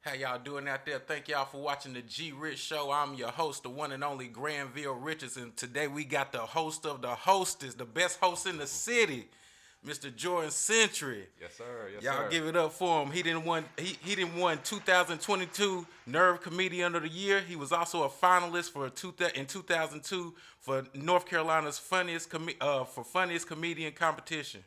How y'all doing out there? Thank y'all for watching the G Rich Show. I'm your host, the one and only Granville Richards, and today we got the host of the hostess, the best host in the city, Mr. Jordan Centry. Yes, sir. Yes, Y'all sir. give it up for him. He didn't won 2022 Nerve Comedian of the Year. He was also a finalist in 2002 for North Carolina's funniest comedian competition.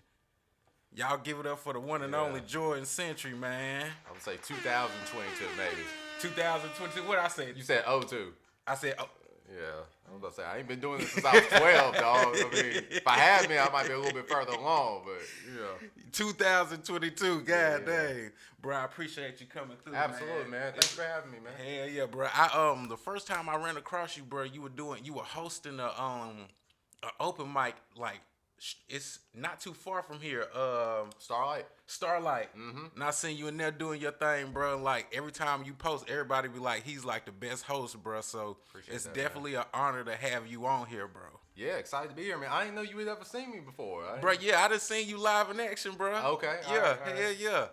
Y'all give it up for the one and only Jordan Centry, man. I would say 2022, maybe. 2022. What I say? You said '02. I said, oh, Yeah. I was about to say, I ain't been doing this since I was 12, dog. I mean, if I had been, I might be a little bit further along, but, 2022. God Yeah. dang, bro. I appreciate you coming through. Absolutely, man. Thanks for having me, man. Hell yeah, bro. The first time I ran across you, bro, you were hosting a open mic, like it's not too far from here. Starlight? Starlight. And I seen you in there doing your thing, bro. Like every time you post, everybody be like, he's like the best host, bro. So Appreciate it's that, definitely an honor to have you on here, bro. Yeah, excited to be here, man. I didn't know you had ever seen me before. Bro, yeah, I done seen you live in action, bro. Okay, Yeah, all right. hell yeah.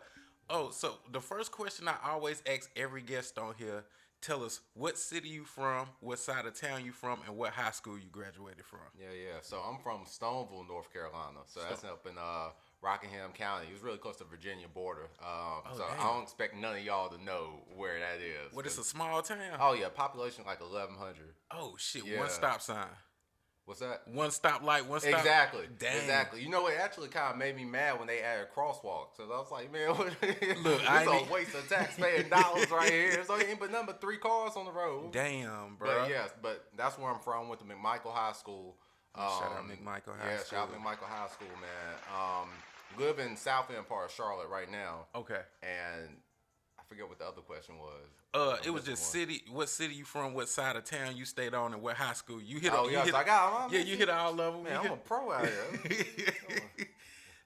Oh, so the first question I always ask every guest on here, tell us what city you from, what side of town you from, and what high school you graduated from. Yeah. So I'm from Stoneville, North Carolina. So that's up in Rockingham County. It was really close to Virginia border. So damn. I don't expect none of y'all to know where that is. What, it's a small town? Oh, yeah. Population like 1,100. Oh, shit, Yeah. one stop sign. What's that? One stop light, one stop. Exactly. Damn. Exactly. You know, it actually kind of made me mad when they added crosswalks. So I was like, man, Look, I this ain't- a waste of taxpaying dollars right here. So ain't but nothing but 3 cars on the road. Damn, bro. But yes, but that's where I'm from. Went to McMichael High School. Shout out McMichael High School. Shout out McMichael High School, man. Live in South End part of Charlotte right now. Okay. And I forget what the other question was. It was just city. What city you from? What side of town you stayed on, and what high school you hit? Oh, you yeah, hit, so I got yeah, you hit all of them. Man, I'm a pro out here.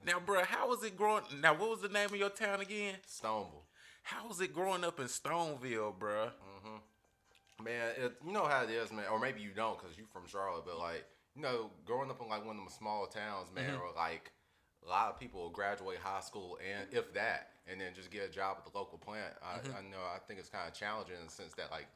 Now, bro, how was it growing? Now, what was the name of your town again? Stoneville. How was it growing up in Stoneville, bro? Man, you know how it is, man. Or maybe you don't, cause you from Charlotte. But like, growing up in like one of them small towns, man, or like a lot of people will graduate high school and if that, and then just get a job at the local plant. I know. I think it's kind of challenging in the sense that like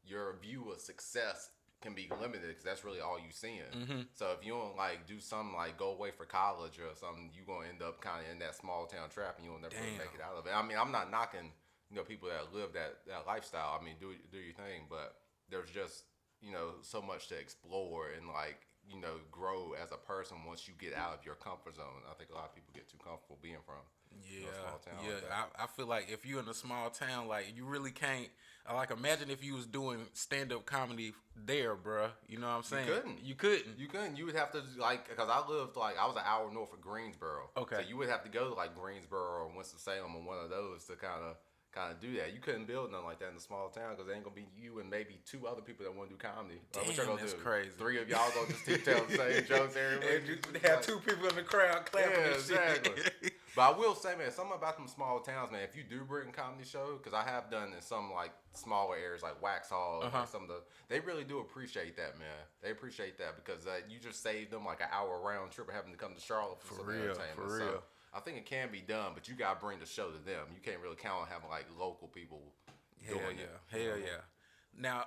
your view of success can be limited because that's really all you seeing. So if you don't like do something like go away for college or something, you gonna end up kind of in that small town trap and you'll never really make it out of it. I mean, I'm not knocking people that live that lifestyle. I mean, do your thing, but there's just so much to explore and like grow as a person once you get out of your comfort zone. I think a lot of people get too comfortable being from a small town. Yeah. Like that. I feel like if you're in a small town, like you really can't. Like imagine if you was doing stand up comedy there, bruh. You know what I'm saying? You couldn't. You would have to like because I lived like I was an hour north of Greensboro. Okay. So you would have to go to like Greensboro or Winston-Salem or one of those to kind of do that. You couldn't build nothing like that in a small town because there ain't gonna be you and maybe 2 other people that want to do comedy. Damn, what y'all gonna that's do? crazy. 3 of y'all gonna just keep telling the same jokes every week. And you have 2 people in the crowd clapping. Yeah, and shit. exactly. But I will say, man, something about them small towns, man. If you do bring a comedy show, because I have done in some like smaller areas like Waxhaw, like some of they really do appreciate that, man. They appreciate that because you just saved them like an hour round trip of having to come to Charlotte for some entertainment. For real. So I think it can be done, but you gotta bring the show to them. You can't really count on having like local people doing it. Hell yeah. Now,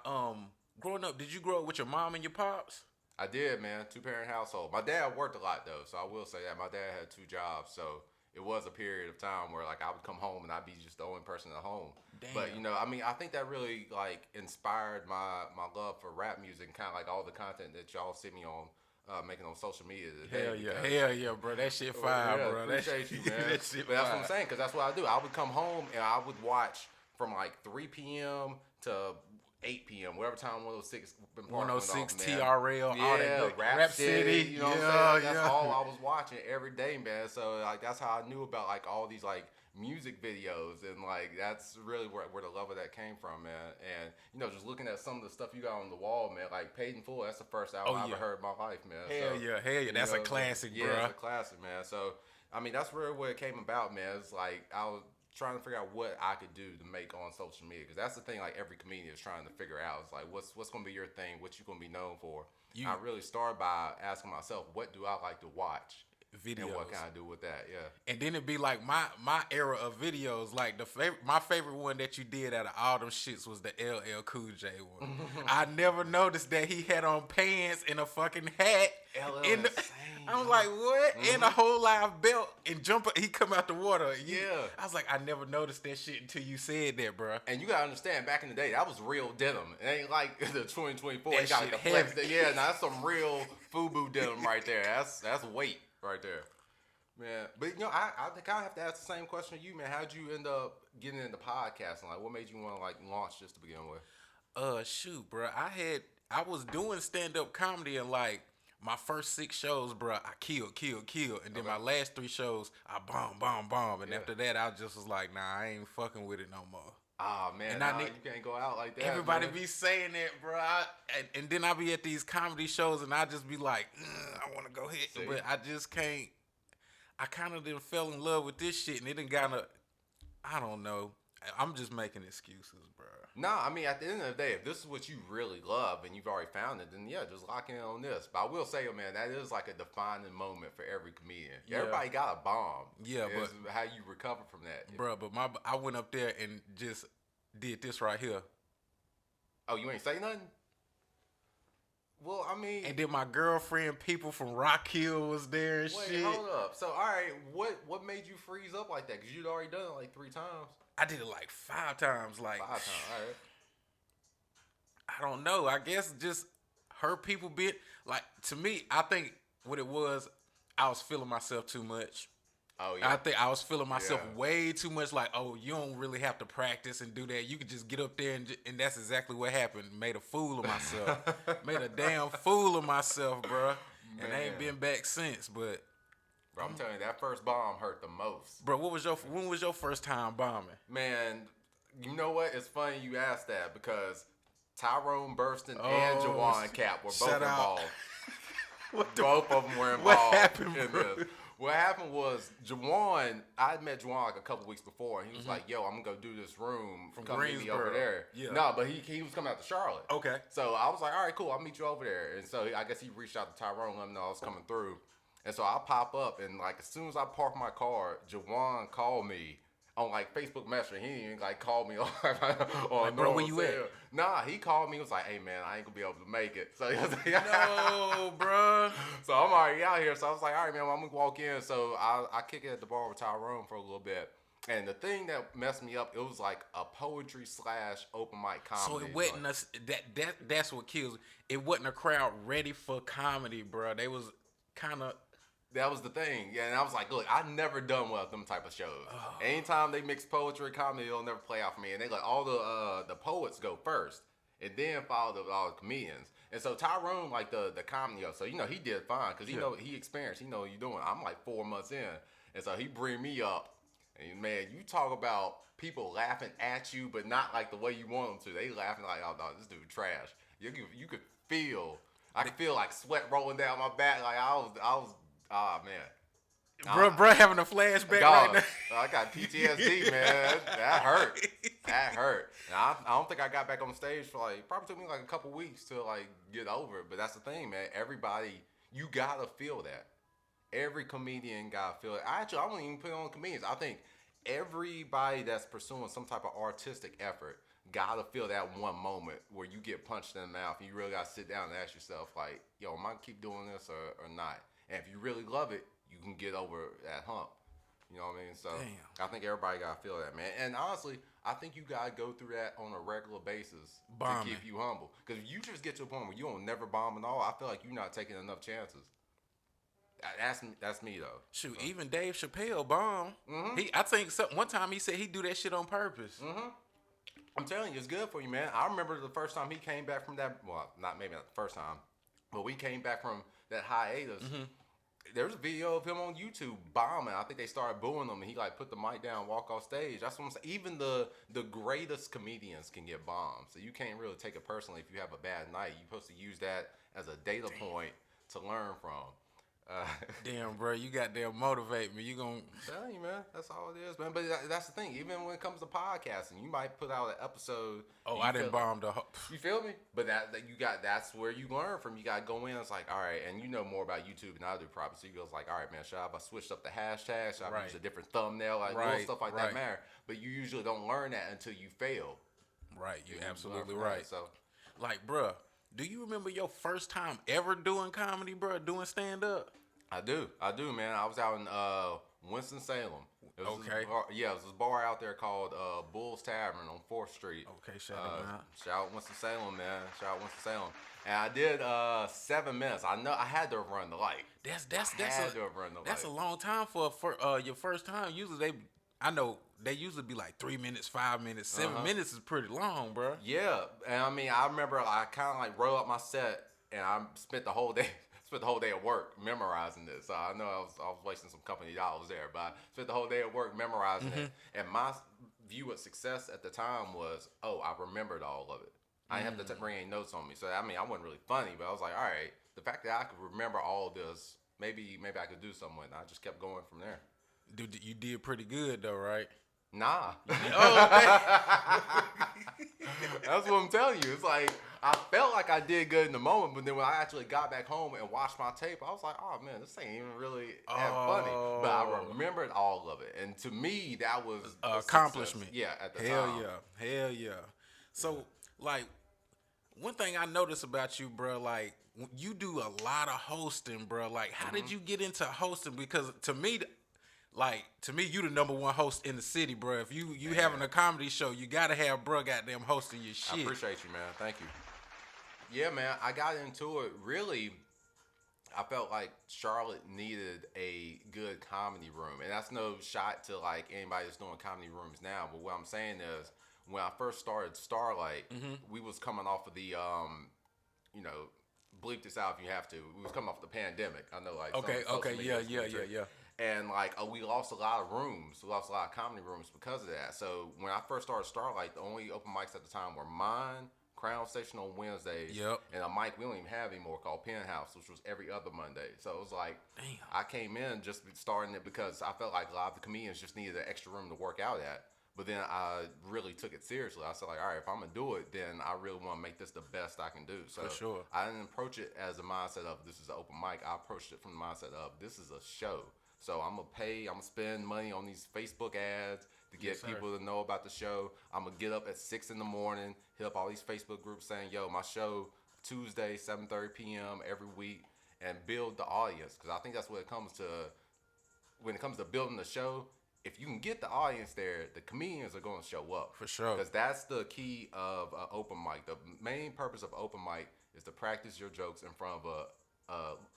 growing up, did you grow up with your mom and your pops? I did, man. 2-parent household. My dad worked a lot though, so I will say that my dad had 2 jobs, so it was a period of time where like I would come home and I'd be just the only person at home. Damn. But I mean, I think that really like inspired my love for rap music and kind of like all the content that y'all see me on making on social media today. Hell yeah, bro. That shit fire, bro. Appreciate you, man. That shit but that's what fire. I'm saying, because that's what I do. I would come home and I would watch from like 3 p.m. to 8 p.m. whatever time 106 went 106 off, man. TRL, all that good. Rap City, you know what I'm saying? That's yeah. all I was watching every day, man. So like that's how I knew about like all these like music videos and like that's really where the love of that came from, man. And just looking at some of the stuff you got on the wall, man, like Paid in Full, that's the first album I ever heard in my life, man. Hell yeah. That's a classic, bro. Yeah, it's a classic, man. So I mean that's really where it came about, man. It's like I was trying to figure out what I could do to make on social media, because that's the thing like every comedian is trying to figure out. It's like what's gonna be your thing, what you gonna be known for. I really started by asking myself, what do I like to watch? videos. And what can I do with that? Yeah. And then it'd be like my era of videos. Like my favorite one that you did out of all them shits was the LL Cool J one. I never noticed that he had on pants and a fucking hat. LL In the, insane, I was yo. like, what? And a whole live belt and jumper. He come out the water. Yeah. I was like, I never noticed that shit until you said that, bro. And you gotta understand, back in the day, that was real denim. It ain't like the 2024. That You got shit like the flex. heavy. Yeah, now that's some real FUBU denim right there. That's weight right there, man. But you know, I think I have to ask the same question to you, man. How'd you end up getting into podcasting? Like, what made you want to like launch this to begin with? Shoot, bro. I was doing stand up comedy and like my first 6 shows, bro, I killed. And then my last 3 shows, I bomb. And after that, I just was like, nah, I ain't fucking with it no more. Oh, man, And you can't go out like that. Everybody man. be saying that, bro. And then I be at these comedy shows and I just be like, I want to go hit. See? But I just can't. I kind of done fell in love with this shit and it done gotta, I don't know. I'm just making excuses, bro. Nah, I mean, at the end of the day, if this is what you really love and you've already found it, then yeah, just lock in on this. But I will say, man, that is like a defining moment for every comedian. Yeah. Everybody got a bomb. Yeah, It's but how you recover from that. bro, but I went up there and just did this right here. Oh, you ain't say nothing? Well, I mean, And then my girlfriend, people from Rock Hill was there and wait, shit. hold up. So, all right, what made you freeze up like that? Because you'd already done it like 3 times. I did it like 5 times. Like 5 times, all right. I don't know. I guess just her people bit like to me. I think what it was, I was feeling myself too much. Oh yeah. I think I was feeling myself Yeah. way too much. Like, oh, you don't really have to practice and do that. You could just get up there and that's exactly what happened. Made a fool of myself. Made a damn fool of myself, bro. And I ain't Man. been back since. But Bro, I'm telling you, that first bomb hurt the most. bro, when was your first time bombing? Man, you know what? It's funny you asked that because Tyrone Burston and Oh, Jawan Cap were both shout out. involved. Both of them were involved What happened, in bro? this. What happened was Jawan, I met Jawan like a couple weeks before, and he was like, yo, I'm going to go do this room. From Come meet me over Greensboro. there. Yeah. No, but he was coming out to Charlotte. Okay. So I was like, all right, cool. I'll meet you over there. And so I guess he reached out to Tyrone, let him know I was coming through. And so I pop up, and like as soon as I park my car, Jawan called me on like Facebook Messenger. He didn't even like call me on Like, bro, where you at? Nah, he called me. He was like, hey man, I ain't gonna be able to make it. So he was like, No, bro. so I'm already out here. So I was like, all right, man, well, I'm gonna walk in. So I kick it at the bar with Tyrone for a little bit. And the thing that messed me up, it was like a poetry / open mic comedy. So it wasn't that's what kills. It wasn't a crowd ready for comedy, bro. They was kind of. That was the thing. Yeah, and I was like, look, I've never done well with them type of shows. Anytime they mix poetry and comedy, it'll never play out for me. And they let all the poets go first, and then follow all the comedians. And so Tyrone, like the comedy, so you know he did fine because he know he experienced, he know what you're doing. I'm like 4 months in, and so he bring me up, and man, you talk about people laughing at you, but not like the way you want them to. They laughing like, oh no, this dude trash. You could feel, I could feel like sweat rolling down my back. Like I was. Ah, man. Bro, having a flashback right now. I got PTSD, man. That hurt. That hurt. And I don't think I got back on stage for like, probably took me like a couple weeks to like get over it. But that's the thing, man. Everybody, you gotta feel that. Every comedian gotta feel it. I wouldn't even put it on comedians. I think everybody that's pursuing some type of artistic effort gotta feel that one moment where you get punched in the mouth and you really gotta sit down and ask yourself, like, yo, am I gonna keep doing this or not? And if you really love it, you can get over that hump. You know what I mean? So Damn. I think everybody gotta feel that, man. And honestly, I think you gotta go through that on a regular basis Bombing. to keep you humble. Because if you just get to a point where you don't never bomb at all, I feel like you're not taking enough chances. That's me though. Shoot, even Dave Chappelle bombed. Mm-hmm. I think one time he said he'd do that shit on purpose. Mm-hmm. I'm telling you, it's good for you, man. I remember the first time he came back from that. Well, not the first time, but we came back from that hiatus. Mm-hmm. There's a video of him on YouTube bombing. I think they started booing him, and he like put the mic down, walk off stage. That's what I'm saying. Even the greatest comedians can get bombed, so you can't really take it personally if you have a bad night. You're supposed to use that as a data point to learn from. Uh, Damn, bro, you goddamn motivate me. You gonna Telling you, man, that's all it is, man. But that's the thing. Even when it comes to podcasting, you might put out an episode. Oh, and I didn't bomb the. You feel me? But that you got, that's where you learn from. You got to go in. It's like, all right, and you know more about YouTube than I do, probably. So you goes like, all right, man, should I have switched up the hashtag? Should I Right. use a different thumbnail? Like little stuff like that matter. But you usually don't learn that until you fail. Right, you're absolutely learn from right. that, so Like, bruh, do you remember your first time ever doing comedy, bruh? Doing stand up? I do, man. I was out in Winston-Salem. It was Okay. This bar, yeah, it was this bar out there called Bull's Tavern on 4th Street. Okay, shout it out. Shout out Winston-Salem, man. Shout out Winston-Salem. And I did 7 minutes. I know I had to have run the light. That's a long time for your first time. Usually I know they usually be like 3 minutes, 5 minutes, 7 minutes is pretty long, bro. Yeah, and I mean, I remember I kind of like wrote up my set, and I spent the whole day. Spent the whole day at work memorizing this. So I know I was wasting some company dollars there, but I spent the whole day at work memorizing it. And my view of success at the time was, oh, I remembered all of it. I didn't have to bring any notes on me. So I mean, I wasn't really funny, but I was like, all right, the fact that I could remember all of this, maybe I could do something with it. And I just kept going from there. Dude, you did pretty good though, right? Nah. Oh, That's what I'm telling you. It's like I felt like I did good in the moment, but then when I actually got back home and watched my tape, I was like, oh man, this ain't even really that funny. But I remembered all of it. And to me, that was accomplishment. Yeah, at the Hell time. Hell yeah. So, like, one thing I noticed about you, bro, like, you do a lot of hosting, bro. Like, how did you get into hosting? Because to me, you the number one host in the city, bro. If you having a comedy show, you gotta have bro goddamn hosting your shit. I appreciate you, man. Thank you. Yeah, man. I got into it really. I felt like Charlotte needed a good comedy room, and that's no shot to like anybody that's doing comedy rooms now. But what I'm saying is, when I first started Starlight, we was coming off of the bleep this out if you have to. We was coming off the pandemic. I know, like Yeah. And like we lost a lot of rooms. We lost a lot of comedy rooms because of that. So when I first started Starlight, the only open mics at the time were mine, Crown Station on Wednesdays, and a mic we don't even have anymore called Penthouse, which was every other Monday. So it was like, damn. I came in just starting it because I felt like a lot of the comedians just needed an extra room to work out at. But then I really took it seriously. I said, like, all right, if I'm going to do it, then I really want to make this the best I can do. So for sure. I didn't approach it as a mindset of this is an open mic. I approached it from the mindset of this is a show. So I'm going to spend money on these Facebook ads to get people to know about the show. I'm going to get up at 6 in the morning, hit up all these Facebook groups saying, yo, my show, Tuesday, 7:30 p.m. every week, and build the audience. Because I think that's what it comes to when it comes to building the show. If you can get the audience there, the comedians are going to show up. For sure. Because that's the key of open mic. The main purpose of open mic is to practice your jokes in front of a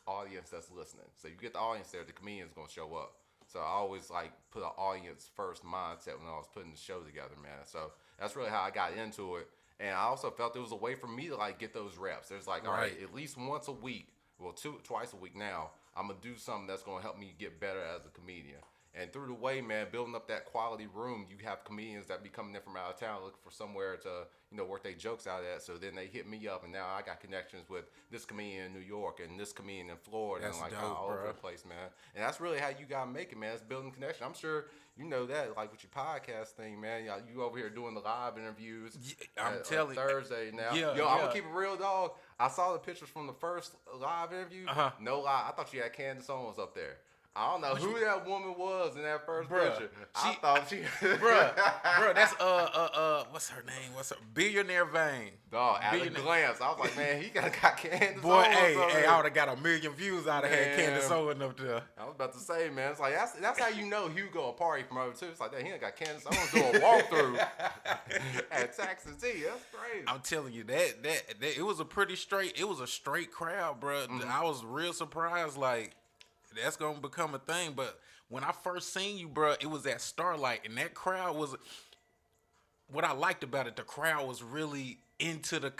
audience that's listening. So you get the audience there, the comedian's going to show up. So I always like put an audience first mindset when I was putting the show together, man. So that's really how I got into it. And I also felt there was a way for me to like get those reps. There's like, all right, at least once a week, well, twice a week now, I'm going to do something that's going to help me get better as a comedian. And through the way, man, building up that quality room, you have comedians that be coming in from out of town looking for somewhere to, work their jokes out at. So then they hit me up, and now I got connections with this comedian in New York and this comedian in Florida, that's and like dope, all over the place, man. And that's really how you gotta make it, man. It's building connection. I'm sure you know that, like with your podcast thing, man. You over here doing the live interviews. Yeah, I'm telling you, Thursday now. Yeah, I'm gonna keep it real, dog. I saw the pictures from the first live interview. No lie, I thought you had Candace Owens up there. I don't know who that woman was in that first picture. I thought she, bruh, that's what's her name? Billionaire Vane. Dog, at a glance, I was like, man, he got Candace Boy, Owens. Hey, I would have got 1 million views out of had Candace Owens up there. I was about to say, man, it's like that's how you know Hugo a party from over too. It's like that he done got Candace Owens doing a walkthrough at Texas T. That's crazy. I'm telling you that it was a straight crowd, bro. I was real surprised, like. That's gonna become a thing, but when I first seen you, bro, it was at Starlight, and that crowd was. What I liked about it, the crowd was really into the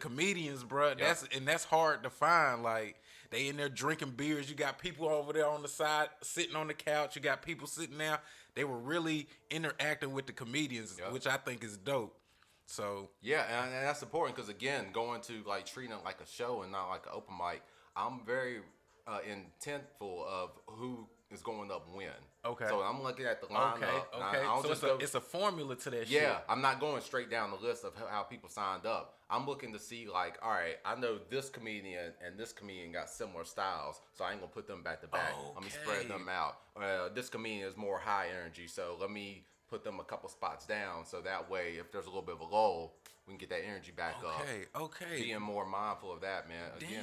comedians, bro. Yep. That's hard to find. Like they in there drinking beers. You got people over there on the side sitting on the couch. You got people sitting there. They were really interacting with the comedians, which I think is dope. So yeah, and that's important because again, going to like treating it like a show and not like an open mic. I'm very intentful of who is going up when. Okay. So I'm looking at the lineup. Okay. I don't So just it's a formula to that shit. Yeah, I'm not going straight down the list of how people signed up. I'm looking to see like, all right, I know this comedian and this comedian got similar styles, so I ain't gonna put them back to back. Let me spread them out. This comedian is more high energy, so let me put them a couple spots down, so that way, if there's a little bit of a lull, we can get that energy back up. Okay. Being more mindful of that, man. Again,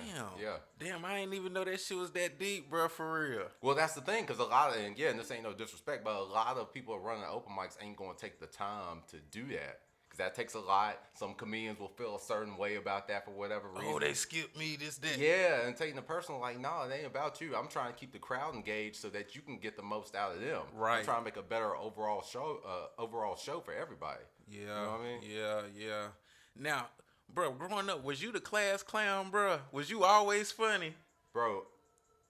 Damn, I ain't even know that shit was that deep, bro, for real. Well, that's the thing, because a lot of, and again, this ain't no disrespect, but a lot of people running open mics ain't going to take the time to do that. Because that takes a lot. Some comedians will feel a certain way about that for whatever reason. Oh, they skipped me, this, that. Yeah, and taking the personal, like, no, it ain't about you. I'm trying to keep the crowd engaged so that you can get the most out of them. Right. I'm trying to make a better overall show for everybody. Yeah. You know what I mean? Yeah. Now, bro, growing up, was you the class clown, bro? Was you always funny? Bro,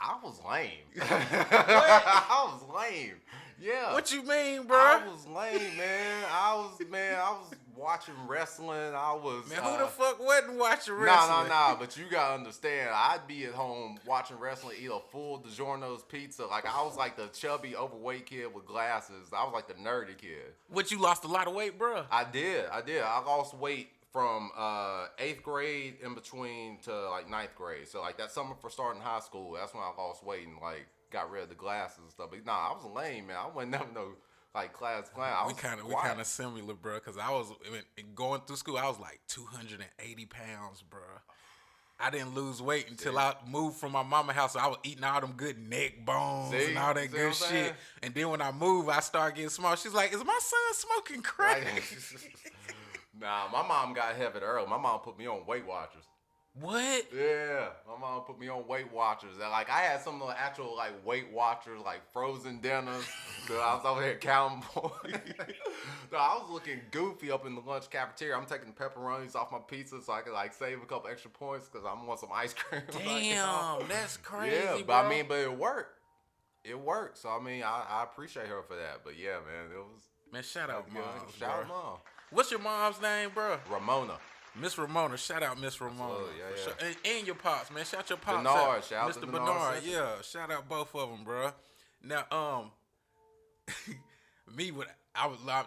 I was lame. I was lame. Yeah. What you mean, bro? I was lame, man. I was watching wrestling. I was Man, who the fuck wasn't watching wrestling? Nah. But you gotta understand, I'd be at home watching wrestling, eat a full DiGiorno's pizza. Like I was like the chubby, overweight kid with glasses. I was like the nerdy kid. What, you lost a lot of weight, bro? I did. I lost weight from 8th grade in between to like 9th grade. So like that summer for starting high school, that's when I lost weight and like got rid of the glasses and stuff. But nah, I was lame, man. I wasn't never no like class clown. We kind of similar, bro. Because I was going through school. I was like 280 pounds, bro. I didn't lose weight until I moved from my mama's house. So I was eating all them good neck bones and all that good shit. And then when I moved, I started getting small. She's like, "Is my son smoking crack?" Nah, my mom got heavy early. My mom put me on Weight Watchers. What? Yeah, my mom put me on Weight Watchers. And like I had some of the actual like Weight Watchers, like frozen dinners. So I was over here counting boys. So I was looking goofy up in the lunch cafeteria. I'm taking pepperonis off my pizza so I could like save a couple extra points because I want some ice cream. Damn, that's crazy. Yeah, bro. but I mean, but it worked. It worked. So I mean, I appreciate her for that. But yeah, man, it was. Man, shout out, mom. Shout out, mom. What's your mom's name, bro? Ramona. Miss Ramona. Shout out Miss Ramona. Yeah. And your pops, man. Shout your pops Bernard. out. Shout out Mr. to Bernard. Yeah. Shout out both of them, bro. Now,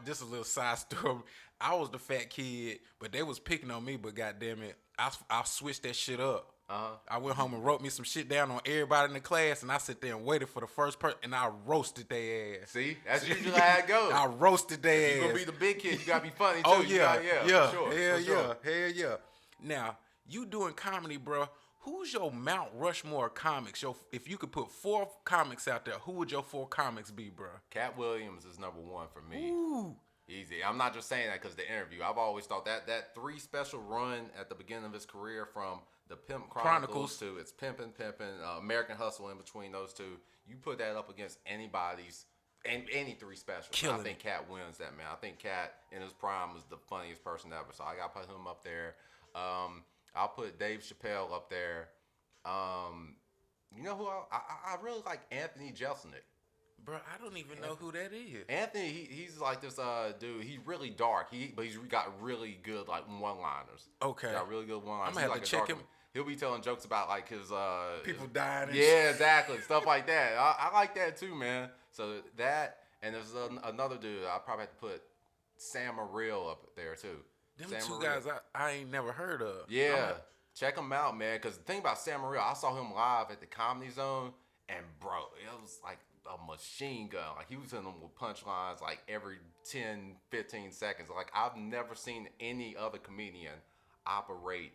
just a little side story. I was the fat kid, but they was picking on me. But goddamn it, I switched that shit up. I went home and wrote me some shit down on everybody in the class, and I sit there and waited for the first person, and I roasted their ass. See, that's usually how it goes. I roasted their ass. You gonna be the big kid, you gotta be funny too. Oh yeah, Hell yeah. Now you doing comedy, bro. Who's your Mount Rushmore comics? If you could put 4 comics out there, who would your 4 comics be, bro? Cat Williams is number 1 for me. Ooh. Easy. I'm not just saying that because the interview. I've always thought that 3 special run at the beginning of his career from the Pimp Chronicles to it's Pimpin', American Hustle in between those two. You put that up against anybody's and any 3 specials. I think Cat wins that, man. I think Cat in his prime was the funniest person ever. So I got to put him up there. I'll put Dave Chappelle up there. You know who I really like? Anthony Jeselnik. Bro, I don't even know who that is. Anthony, he's like this dude. He's really dark. But he's got really good like one-liners. Okay. Got really good one-liners. I'm gonna have to check him. He'll be telling jokes about like his people dying. And yeah, exactly, stuff like that. I like that too, man. So that, and there's another dude. I probably have to put Sam Morril up there too. Them Sam two Morril. guys I ain't never heard of. Yeah, check him out, man. Because the thing about Sam Morril, I saw him live at the Comedy Zone, and bro, it was like a machine gun. Like he was hitting them with punchlines like every 10, 15 seconds. Like I've never seen any other comedian operate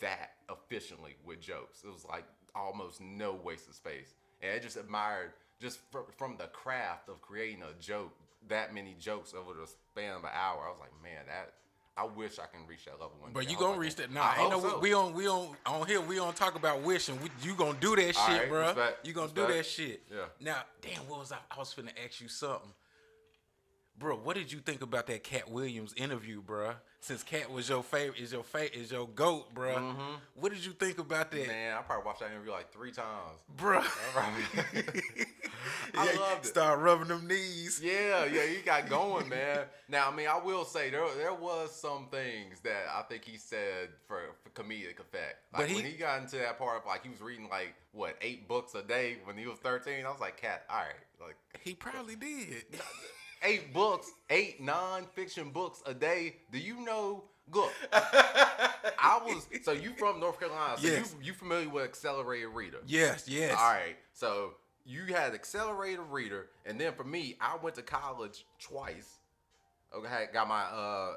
that efficiently with jokes. It was like almost no waste of space. And I just admired just from the craft of creating a joke, that many jokes over the span of an hour. I was like, man, I wish I can reach that level one day. But you gonna reach that? Nah, ain't no. We on here. We don't talk about wishing. You gonna do that shit, right, bro. Respect, you gonna do that shit. Yeah. Now, damn, what was I was finna ask you something, bro. What did you think about that Cat Williams interview, bro? Since Cat was your favorite, is your goat, bro. Mm-hmm. What did you think about that? Man, I probably watched that interview like 3 times, bro. I loved it. Start rubbing them knees. Yeah, he got going, man. Now, I mean, I will say there was some things that I think he said for comedic effect. Like when he got into that part of like he was reading like what 8 books a day when he was 13. I was like, Cat, all right, like he probably did. 8 books, 8 non-fiction books a day. Do you know? Look, so you from North Carolina, so yes. you familiar with Accelerated Reader? Yes. All right, so you had Accelerated Reader, and then for me, I went to college twice. Okay, got my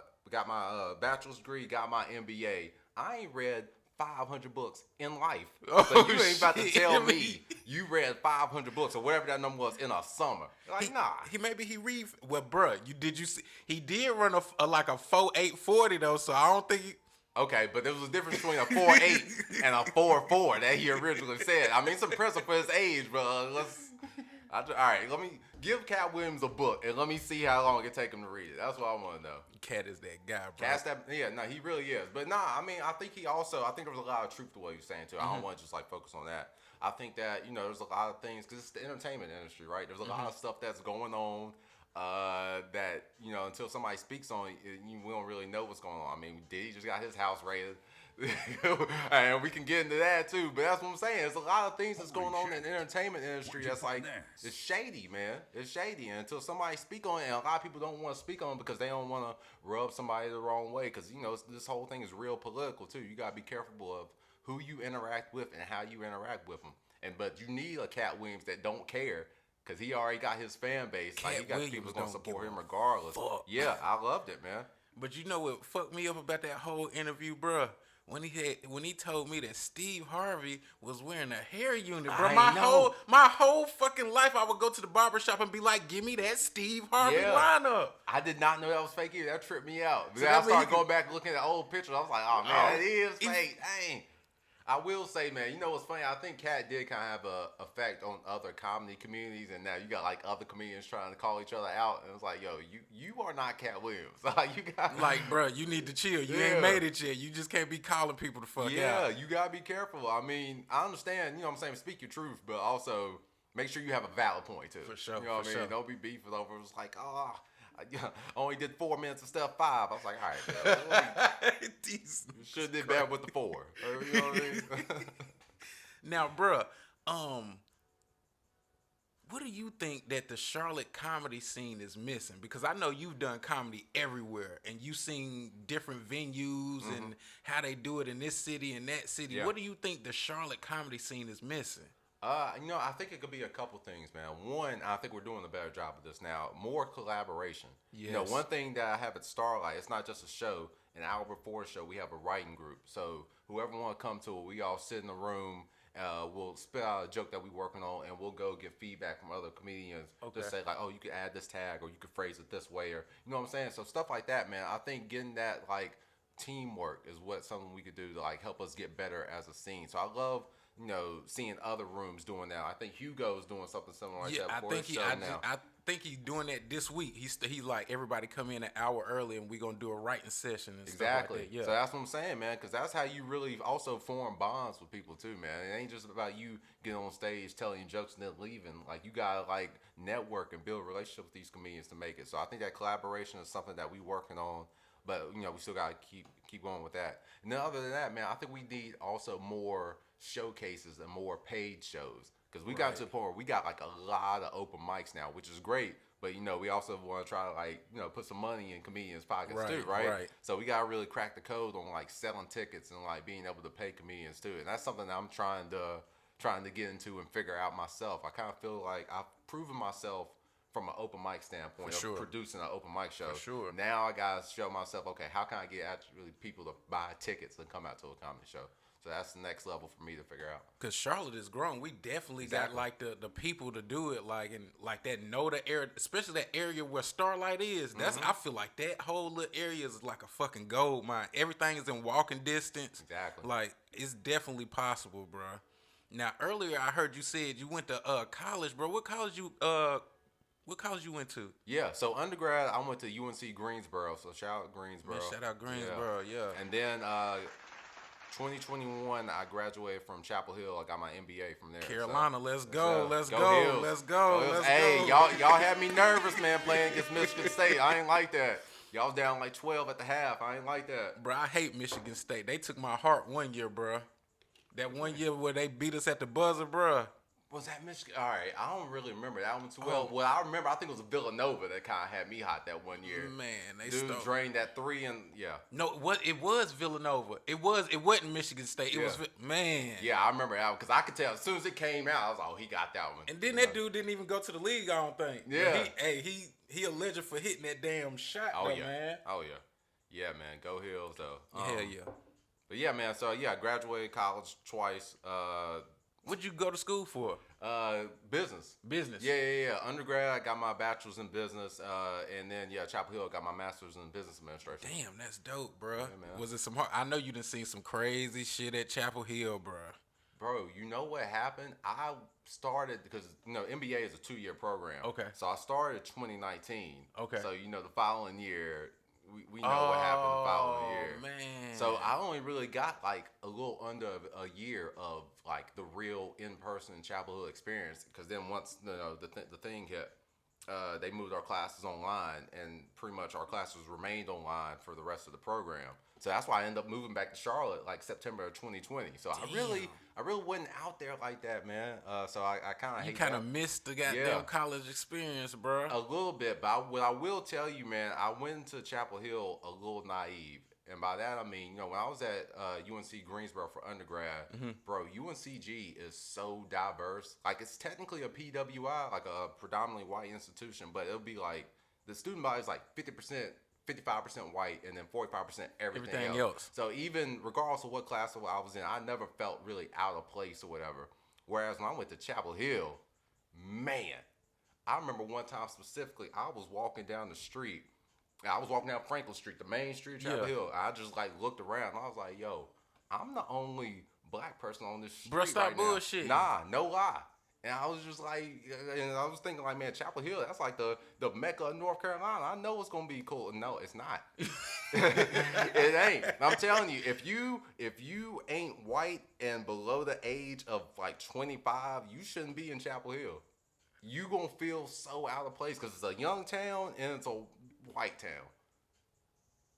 bachelor's degree, got my MBA. I ain't read 500 books in life. So you ain't about to tell me you read 500 books or whatever that number was in a summer. Like, nah. He read. Well, bruh, did you see? He did run a like a 4.840 though, so I don't think. Okay, but there was a difference between a 4.8 and a 4.4 that he originally said. I mean, it's impressive for his age, bro. All right, let me give Cat Williams a book and let me see how long it take him to read it. That's what I want to know. Cat is that guy, bro. He really is. But nah, I mean, I think there was a lot of truth to what he was saying too. I don't want to just like focus on that. I think that there's a lot of things because it's the entertainment industry, right? There's a lot of stuff that's going on that until somebody speaks on it, we don't really know what's going on. I mean, Diddy just got his house raided. And we can get into that too, but that's what I'm saying. There's a lot of things that's going on in the entertainment industry that's like it's shady, man. It's shady, and until somebody speak on it, and a lot of people don't want to speak on it because they don't want to rub somebody the wrong way. Because this whole thing is real political too. You gotta be careful of who you interact with and how you interact with them. But you need a Cat Williams that don't care. Cause he already got his fan base. Like he got people gonna support him regardless. Yeah, I loved it, man. But you know what fucked me up about that whole interview, bruh? When he told me that Steve Harvey was wearing a hair unit, bro. My whole fucking life I would go to the barbershop and be like, give me that Steve Harvey lineup. I did not know that was fake either. That tripped me out. So I started going back looking at old pictures. I was like, oh man, that is fake. Dang. I will say, man, you know what's funny? I think Cat did kind of have a effect on other comedy communities, and now you got like other comedians trying to call each other out, and it's like, yo, you are not Cat Williams. You got bro, you need to chill. You ain't made it yet. You just can't be calling people the fuck out. Yeah, you gotta be careful. I mean, I understand. What I'm saying, speak your truth, but also make sure you have a valid point too. For sure. You know what I mean? Don't be beefing over. It's like, I only did 4 minutes of step 5. I was like, all right, you should have did better with the 4. You know what I mean? Now, bruh, what do you think that the Charlotte comedy scene is missing? Because I know you've done comedy everywhere, and you've seen different venues and how they do it in this city and that city. Yeah. What do you think the Charlotte comedy scene is missing? I think it could be a couple things, man. One, I think we're doing a better job of this now. More collaboration. Yes. One thing that I have at Starlight, it's not just a show. An hour before the show, we have a writing group. So whoever want to come to it, we all sit in the room. We'll spit out a joke that we're working on, and we'll go get feedback from other comedians. Okay. Just say like, oh, you could add this tag, or you could phrase it this way, or you know what I'm saying. So stuff like that, man. I think getting that like teamwork is something we could do to like help us get better as a scene. So I love. Seeing other rooms doing that. I think Hugo's doing something similar like that before his show now. I think he's doing that this week. He's like, everybody come in an hour early and we're going to do a writing session and stuff like that. Yeah. So that's what I'm saying, man, because that's how you really also form bonds with people too, man. It ain't just about you getting on stage, telling jokes and then leaving. Like, you got to like network and build relationships with these comedians to make it. So I think that collaboration is something that we working on. But, we still got to keep going with that. And then other than that, man, I think we need also more showcases and more paid shows. Because we got to the point where we got like a lot of open mics now, which is great. But, we also want to try to like, put some money in comedians' pockets too, right? So we got to really crack the code on like selling tickets and like being able to pay comedians too. And that's something that I'm trying to get into and figure out myself. I kind of feel like I've proven myself from an open mic standpoint of producing an open mic show. For sure. Now I gotta show myself, okay, how can I get actually people to buy tickets and come out to a comedy show? So that's the next level for me to figure out. Because Charlotte is growing. We definitely got like the people to do it, like and like that the area, especially that area where Starlight is. That's I feel like that whole little area is like a fucking gold mine. Everything is in walking distance. Exactly. Like it's definitely possible, bro. Now earlier I heard you said you went to college, bro. What college you went to? Yeah, so undergrad, I went to UNC Greensboro. So shout out Greensboro. Man, shout out Greensboro, yeah. And then 2021, I graduated from Chapel Hill. I got my MBA from there. Carolina, so, let's go, let's go, Hills. let's go, Hills. let's hey, go. y'all had me nervous, man, playing against Michigan State. I ain't like that. Y'all was down like 12 at the half. I ain't like that. Bro, I hate Michigan State. They took my heart one year, bro. That one year where they beat us at the buzzer, bro. Was that Michigan? All right, I don't really remember that one too well. Well, I remember. I think it was Villanova that kind of had me hot that one year. Man, they Dude stole. drained that three and yeah. No, it was Villanova. It wasn't Michigan State. It was man. Yeah, I remember that one because I could tell as soon as it came out, I was like, oh, he got that one. And then that dude didn't even go to the league. I don't think. Yeah. He a legend for hitting that damn shot. Oh though, yeah. man. Oh yeah. Yeah, man. Go Hills though. Hell yeah. But yeah, man. So yeah, I graduated college twice. What'd you go to school for? Business. Business. Yeah. Undergrad, I got my bachelor's in business, and then Chapel Hill, I got my master's in business administration. Damn, that's dope, bro. Yeah, man. Was it some hard? I know you done seen some crazy shit at Chapel Hill, bro. Bro, you know what happened? I started because MBA is a 2-year program. Okay. So I started 2019. Okay. So the following year, we know what happened the following year. Man. So I only really got like a little under a year of like the real in-person Chapel Hill experience. Because then once the thing hit, they moved our classes online, and pretty much our classes remained online for the rest of the program. So that's why I ended up moving back to Charlotte like September of 2020. So I really wasn't out there like that, man. So I kind of hate that. You kind of missed the goddamn college experience, bro. A little bit, but what I will tell you, man, I went to Chapel Hill a little naive. And by that, I mean, when I was at UNC Greensboro for undergrad, bro, UNCG is so diverse. Like, it's technically a PWI, like a predominantly white institution, but it'll be like, the student body is like 50%, 55% white, and then 45% everything else. So even regardless of what class I was in, I never felt really out of place or whatever. Whereas when I went to Chapel Hill, man, I remember one time specifically, I was walking down the street. I was walking down Franklin Street, the main street of Chapel Hill. I just like looked around and I was like, yo, I'm the only black person on this street. Bro, stop right bullshit. Nah, no lie. And I was just like, and I was thinking like, man, Chapel Hill, that's like the Mecca of North Carolina. I know it's gonna be cool. No, it's not. It ain't. I'm telling you, if you ain't white and below the age of like 25, you shouldn't be in Chapel Hill. You gonna feel so out of place because it's a young town and it's a white town.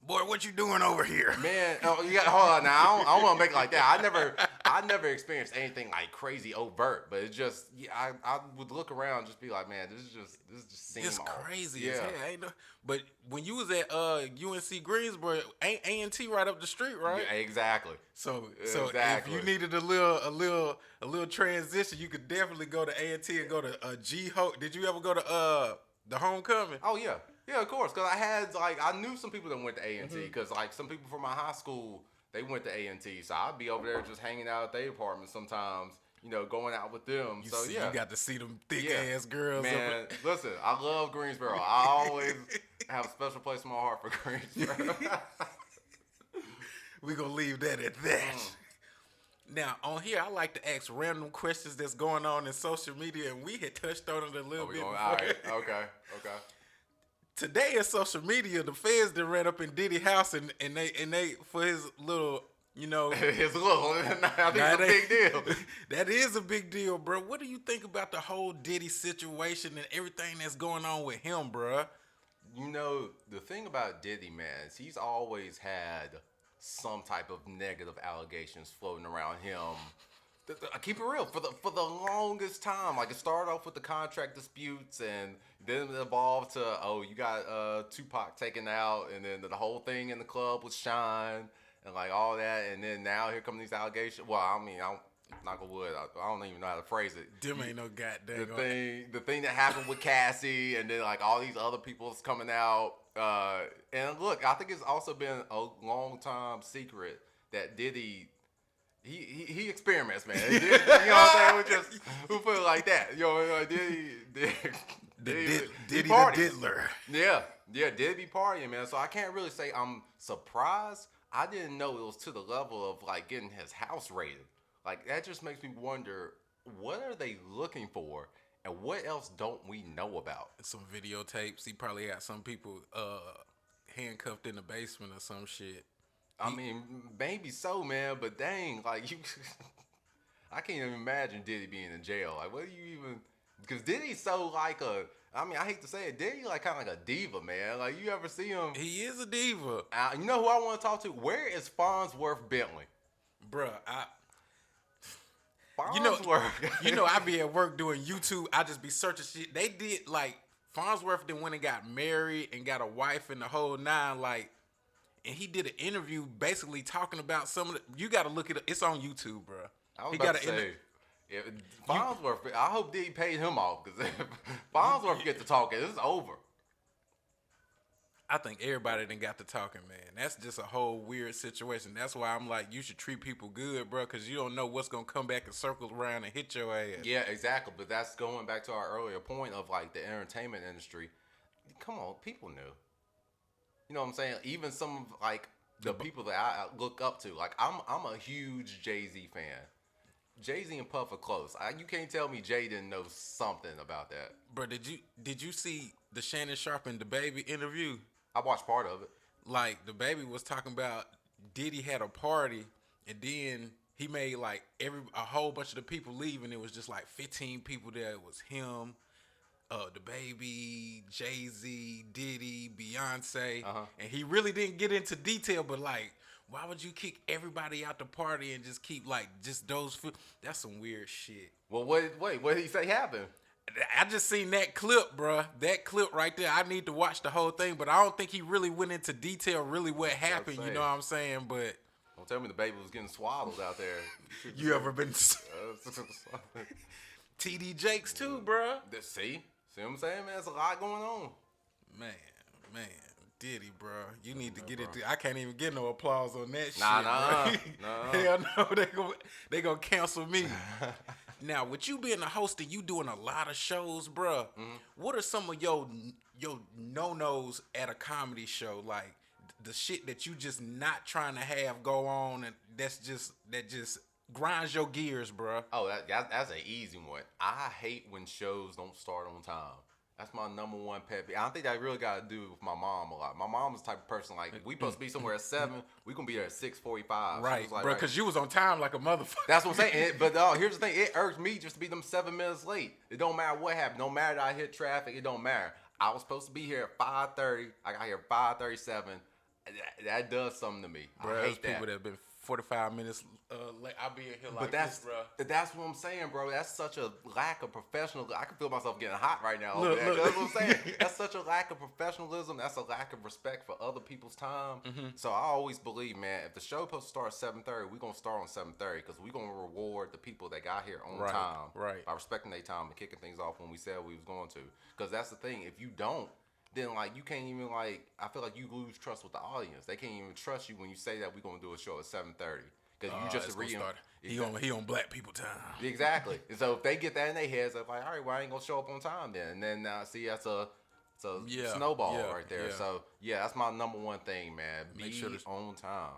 Boy, what you doing over here? Man, you got hold on now. I don't want to make it like that. I never experienced anything like crazy overt, but it's just I would look around and just be like, man, this just seems It's crazy. Yeah. As hell. Ain't no, but when you was at UNC Greensboro, ain't A&T right up the street, right? Yeah, exactly. So Exactly. if you needed a little transition, you could definitely go to A&T and go to G Ho. Did you ever go to the homecoming? Oh yeah. Yeah, of course. Because I knew some people that went to A&T. Because like some people from my high school, they went to A&T. So I'd be over there just hanging out at their apartment sometimes, going out with them. You got to see them thick ass girls. Man, listen, I love Greensboro. I always have a special place in my heart for Greensboro. We're going to leave that at that. Now, on here, I like to ask random questions that's going on in social media, and we had touched on it a little bit before. All right, okay. Today in social media, the feds that ran up in Diddy's house and they for his little, his little, I think it's a big deal. That is a big deal, bro. What do you think about the whole Diddy situation and everything that's going on with him, bro? The thing about Diddy, man, is he's always had some type of negative allegations floating around him. I keep it real for the longest time. Like it started off with the contract disputes, and then it evolved to you got Tupac taken out, and then the whole thing in the club with Shine and like all that, and then now here come these allegations. Well, I mean, I'm knock on wood. I don't even know how to phrase it. Them ain't no goddamn the thing that happened with Cassie, and then like all these other people's coming out. And look, I think it's also been a long time secret that Diddy. He experiments, man. You know what I'm saying? Who put it like that? Diddy the diddler. Yeah, Diddy be partying, man. So I can't really say I'm surprised. I didn't know it was to the level of like getting his house raided. Like that just makes me wonder, what are they looking for, and what else don't we know about? Some videotapes. He probably had some people handcuffed in the basement or some shit. I mean, maybe so, man. But dang, like you, I can't even imagine Diddy being in jail. Like, what do you even? Because Diddy's so like a. I mean, I hate to say it, Diddy like kind of like a diva, man. Like, you ever see him? He is a diva, You know who I want to talk to? Where is Farnsworth Bentley? bruh. You know, Farnsworth. I be at work doing YouTube. I just be searching shit. They did like Farnsworth then went and got married and got a wife and the whole nine. Like, and he did an interview basically talking about some of the. You got to look it up. It's on YouTube, bro. I was He about got to an say, if Farnsworth. I hope Diddy paid him off because if Farnsworth get to talking, it's over. I think everybody done got to talking, man. That's just a whole weird situation. That's why I'm like, you should treat people good, bro, because you don't know what's gonna come back and circle around and hit your ass. Yeah, exactly. But that's going back to our earlier point of like the entertainment industry. Come on, people knew. You know what I'm saying? Even some of like the people that I look up to. Like I'm a huge Jay-Z fan. Jay-Z and Puff are close. You can't tell me Jay didn't know something about that. Bro, did you see the Shannon Sharp and the Baby interview? I watched part of it. Like the Baby was talking about Diddy had a party and then he made like a whole bunch of the people leave and it was just like 15 people there. It was him, the Baby, Jay-Z, Diddy, Beyonce, and he really didn't get into detail, but like, why would you kick everybody out the party and just keep like just those? That's some weird shit. Well, wait, what did he say happened? I just seen that clip, bruh. That clip right there. I need to watch the whole thing, but I don't think he really went into detail, really what happened. You know what I'm saying? But don't tell me the Baby was getting swaddled out there. You ever been TD Jakes too, bruh? See what I'm saying, man? There's a lot going on. Man, Diddy, bro. You need to get it. I can't even get no applause on that shit. Nah. Hell no, they gonna cancel me. Now, with you being a host and you doing a lot of shows, bro, what are some of your no-nos at a comedy show? Like the shit that you just not trying to have go on, and that just grinds your gears, bro. Oh, that's an easy one. I hate when shows don't start on time. That's my number one pet peeve. I don't think that really got to do with my mom a lot. My mom is the type of person like, we supposed to be somewhere at 7, we gonna be there at 6:45. Right, like, bro, because you was on time like a motherfucker. That's what I'm saying. But here's the thing. It irks me just to be them 7 minutes late. It don't matter what happened. No matter that I hit traffic. It don't matter. I was supposed to be here at 5:30. I got here at 5:37. That does something to me. Bro, I hate that. People that have been 45 minutes late. I'll be in here like that's, this, bro. That's what I'm saying, bro. That's such a lack of professional. I can feel myself getting hot right now. Look. That's what I'm saying. That's such a lack of professionalism. That's a lack of respect for other people's time. So I always believe, man, if the show supposed to start at 7:30, we're going to start on 7:30 because we're going to reward the people that got here on time by respecting their time and kicking things off when we said we was going to. Because that's the thing. If you don't, then like you can't even like. I feel like you lose trust with the audience. They can't even trust you when you say that we're gonna do a show at 7:30 because you just he on black people time. Exactly. And so if they get that in their heads, they're like, all right, well I ain't gonna show up on time then. And then see that's a snowball right there. Yeah. So yeah, that's my number one thing, man. Be on time.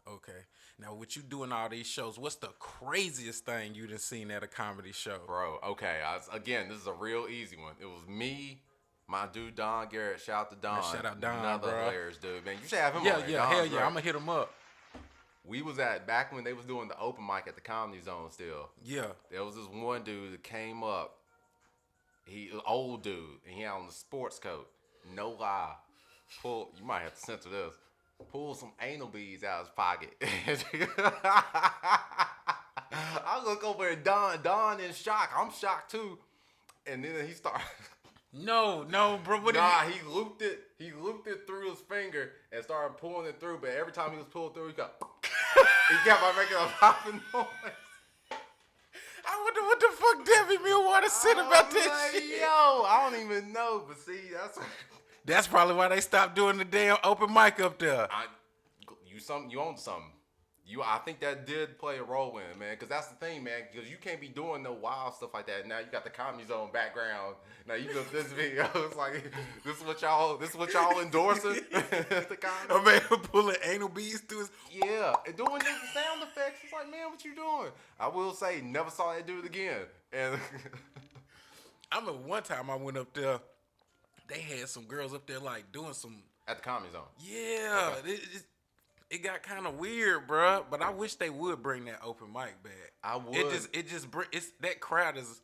Okay. Now with you doing all these shows, what's the craziest thing you done seen at a comedy show, bro? Okay, again, this is a real easy one. It was me. My dude Don Garrett, shout out to Don. Shout out Don, another bro. Hilarious dude, man. You should have him on. Yeah, Don's hell yeah. great. I'm gonna hit him up. We was back when they was doing the open mic at the Comedy Zone still. Yeah. There was this one dude that came up. He old dude, and he had on the sports coat. No lie. You might have to censor this. Pull some anal beads out of his pocket. I look over at Don in shock. I'm shocked too. And then he started. No, bro. He looped it. He looped it through his finger and started pulling it through. But every time he was pulling through, he kept on making a popping noise. I wonder what the fuck Debbie Millwater said about that shit. Yo, I don't even know. But see, that's probably why they stopped doing the damn open mic up there. You own something. I think that did play a role in it, man. Because that's the thing, man. Because you can't be doing no wild stuff like that. Now you got the Comedy Zone background. Now you look this video. It's like this is what y'all endorsing. A man pulling anal beads through his. Yeah, and doing the sound effects. It's like, man, what you doing? I will say, never saw that dude again. And I remember one time I went up there. They had some girls up there like doing some at the Comedy Zone. Yeah. Okay. it got kind of weird, bruh. But I wish they would bring that open mic back. I would. It's that crowd is.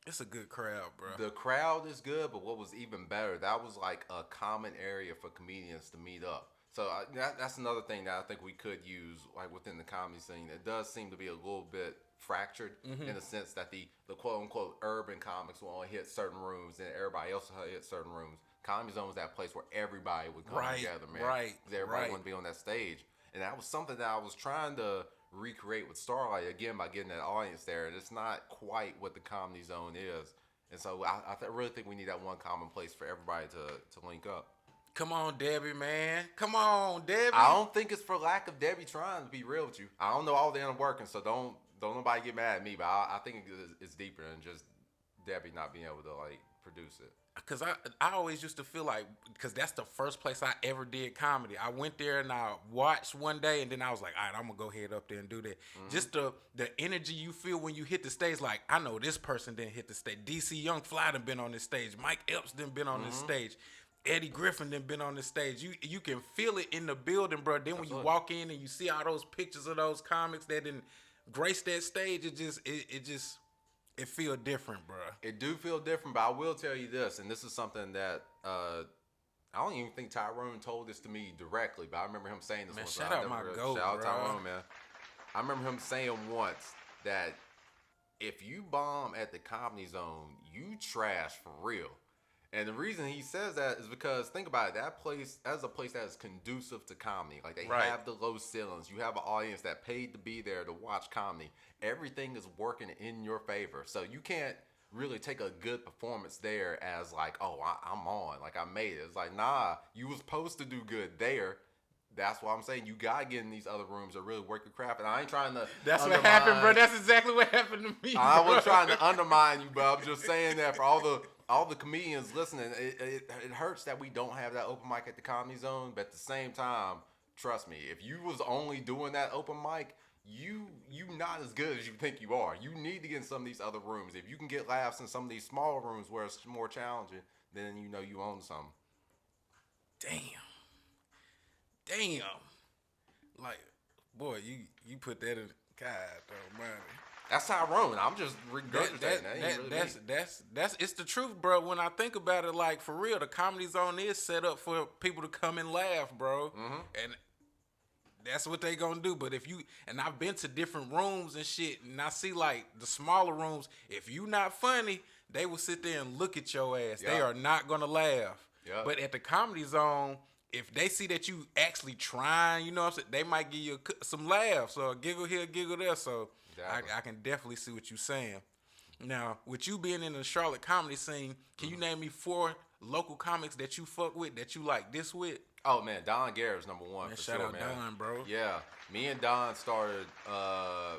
It's a good crowd, bro. The crowd is good, but what was even better, that was like a common area for comedians to meet up. So that's another thing that I think we could use, like within the comedy scene. It does seem to be a little bit fractured in the sense that the quote unquote urban comics will only hit certain rooms, and everybody else will hit certain rooms. Comedy Zone was that place where everybody would come together, man. Right. Because everybody wanted to be on that stage, and that was something that I was trying to recreate with Starlight again by getting that audience there. And it's not quite what the Comedy Zone is. And so I really think we need that one common place for everybody to link up. Come on, Debbie, man. Come on, Debbie. I don't think it's for lack of Debbie trying, to be real with you. I don't know all the inner workings, so don't nobody get mad at me. But I think it's deeper than just Debbie not being able to like produce it. Because I always used to feel like, because that's the first place I ever did comedy. I went there and I watched one day, and then I was like, all right, I'm going to go head up there and do that. Just the energy you feel when you hit the stage, like, I know this person didn't hit the stage. DC Young Fly done been on this stage. Mike Epps done been on this stage. Eddie Griffin done been on the stage. You can feel it in the building, bro. Then when you walk in and you see all those pictures of those comics that didn't grace that stage, it feel different, bro. It do feel different, but I will tell you this, and this is something that I don't even think Tyrone told this to me directly, but I remember him saying this once. Shout out my goat, shout out bro. Tyrone, man. I remember him saying once that if you bomb at the Comedy Zone, you trash for real. And the reason he says that is because, think about it, that is a place that is conducive to comedy. Like, they have the low ceilings. You have an audience that paid to be there to watch comedy. Everything is working in your favor. So you can't really take a good performance there as like, oh, I'm on. Like, I made it. It's like, nah, you was supposed to do good there. That's why I'm saying you gotta get in these other rooms that really work your craft. And I ain't trying to. That's what happened, bro. That's exactly what happened to me. I wasn't trying to undermine you, bro. I'm just saying that for all the comedians listening, it hurts that we don't have that open mic at the Comedy Zone. But at the same time, trust me, if you was only doing that open mic, you not as good as you think you are. You need to get in some of these other rooms. If you can get laughs in some of these smaller rooms where it's more challenging, then you know you own something. Damn. Like, boy, you put that in. God, man. That's Tyrone. I'm just regurgitating that. That's it's the truth, bro. When I think about it, like, for real, the Comedy Zone is set up for people to come and laugh, bro. And that's what they gonna do. But and I've been to different rooms and shit, and I see like the smaller rooms, if you not funny, they will sit there and look at your ass. Yep. They are not gonna laugh. Yep. But at the Comedy Zone, if they see that you actually trying, you know what I'm saying, they might give you some laughs or a giggle here, giggle there. So I can definitely see what you're saying. Now, with you being in the Charlotte comedy scene, can you name me 4 local comics that you fuck with, that you like this with? Oh, man, Don Garrett's number one, man, for shout sure, out man. Don, bro. Yeah, me and Don started, I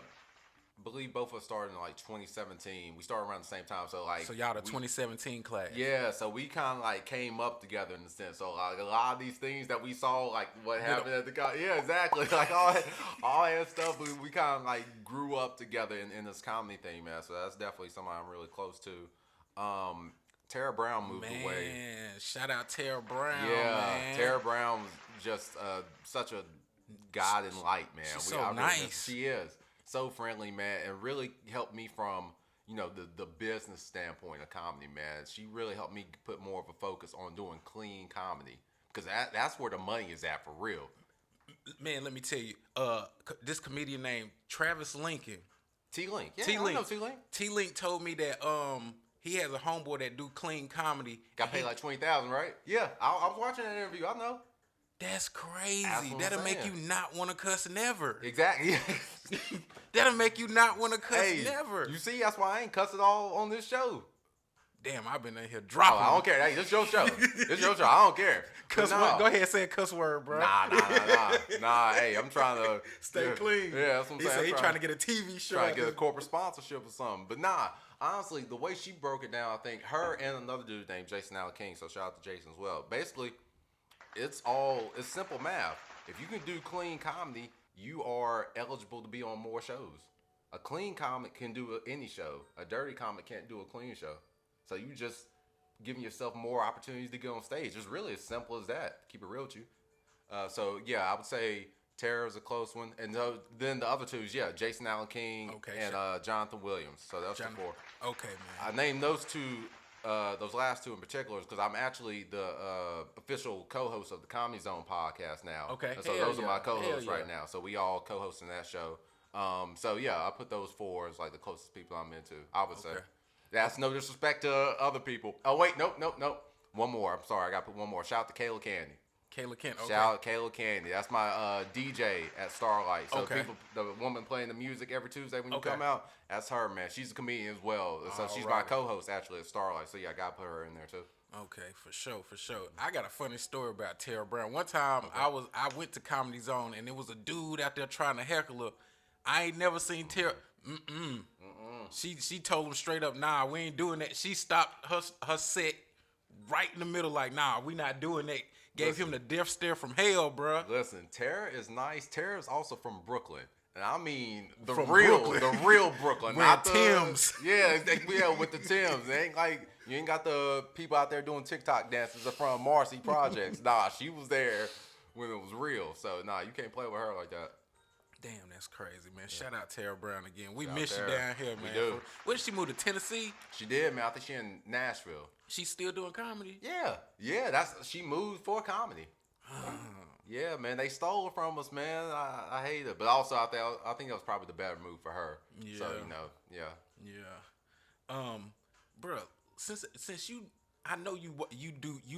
believe both of us started in like 2017. We started around the same time, so like. So y'all the 2017 class. Yeah, so we kind of like came up together in a sense. So like a lot of these things that we saw, like what happened at the yeah, exactly. Like all that stuff, we kind of like grew up together in this comedy thing, man. So that's definitely somebody I'm really close to. Tara Brown moved away. Man, shout out Tara Brown. Yeah, man. Tara Brown was just such a god in light, man. She's so nice. She is. So friendly, man, and really helped me from, you know, the business standpoint of comedy, man. She really helped me put more of a focus on doing clean comedy, because that's where the money is at for real. Man, let me tell you, this comedian named Travis Lincoln. T-Link. Yeah, T-Link. I know T-Link. T-Link told me that he has a homeboy that do clean comedy. Got paid like $20,000, right? Yeah, I was watching that interview. I know. That's crazy. That'll make you not want to cuss never. Exactly. That'll make you not want to cuss never. You see, that's why I ain't cussing all on this show. Damn, I've been in here dropping. I don't care. Hey, this your show. This your show. I don't care. Cuss word. Go ahead and say a cuss word, bro. Nah. Hey, I'm trying to stay clean. Yeah, that's what I'm saying. Said he trying to get a TV show. Trying to get a corporate sponsorship or something. But nah, honestly, the way she broke it down, I think her and another dude named Jason Allen King. So shout out to Jason as well. Basically, it's simple math. If you can do clean comedy, you are eligible to be on more shows. A clean comic can do any show. A dirty comic can't do a clean show. So you just giving yourself more opportunities to get on stage. It's really as simple as that. Keep it real with you. So yeah, I would say Terror is a close one, and then the other two is Jason Allen King and Jonathan Williams. So that's the four. Okay, I man. named those two, those last two in particular, because I'm actually the official co-host of the Comedy Zone podcast now. Okay, And so hell those are my yeah. co-hosts Hell right yeah. now. So we all co-hosting that show. So yeah, I put those four as like the closest people I'm into. I would say. Okay. That's no disrespect to other people. Oh wait, nope. One more. I'm sorry, I got to put one more. Shout out to Kayla Candy. Kayla Kent. Okay. Shout out Kayla Candy. That's my DJ at Starlight. So Okay. people, the woman playing the music every Tuesday when you Okay. come out, that's her, man. She's a comedian as well. So she's my Alrighty. co-host actually at Starlight. So yeah, I got to put her in there too. Okay, for sure. I got a funny story about Tara Brown. One time I went to Comedy Zone and there was a dude out there trying to heckle her. I ain't never seen Tara. She told him straight up, nah, we ain't doing that. She stopped her set right in the middle, like, nah, we not doing that. Gave him the death stare from hell, bruh. Listen, Tara is nice. Tara is also from Brooklyn. And I mean the From real Wearing Brooklyn, not the Timbs. Yeah, with the Timbs. It ain't like you ain't got the people out there doing TikTok dances from Marcy Projects. Nah, she was there when it was real. So nah, you can't play with her like that. Damn, that's crazy, man. Shout out Tara Brown again. We Shout miss out you Tara. down here, We man. do. Where did she move to Tennessee? She did, man. I think she in Nashville. She's still doing comedy? Yeah. She moved for comedy. Yeah, man. They stole it from us, man. I hate it, but also I think that was probably the better move for her. Yeah. So yeah. Yeah. Bro, since I know you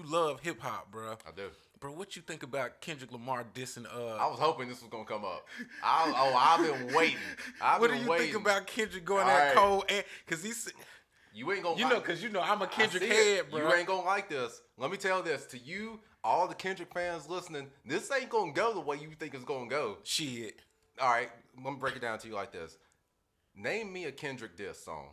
love hip hop, bro. I do. Bro, what you think about Kendrick Lamar dissing? I was hoping this was gonna come up. I've been waiting. What do you think about Kendrick going that All right. cold? Because he's, You ain't gonna. because I'm a I Kendrick see head, it. bro. You ain't gonna like this. Let me tell this to you, all the Kendrick fans listening. This ain't gonna go the way you think it's gonna go. Shit. All right, let me break it down to you like this. Name me a Kendrick diss song.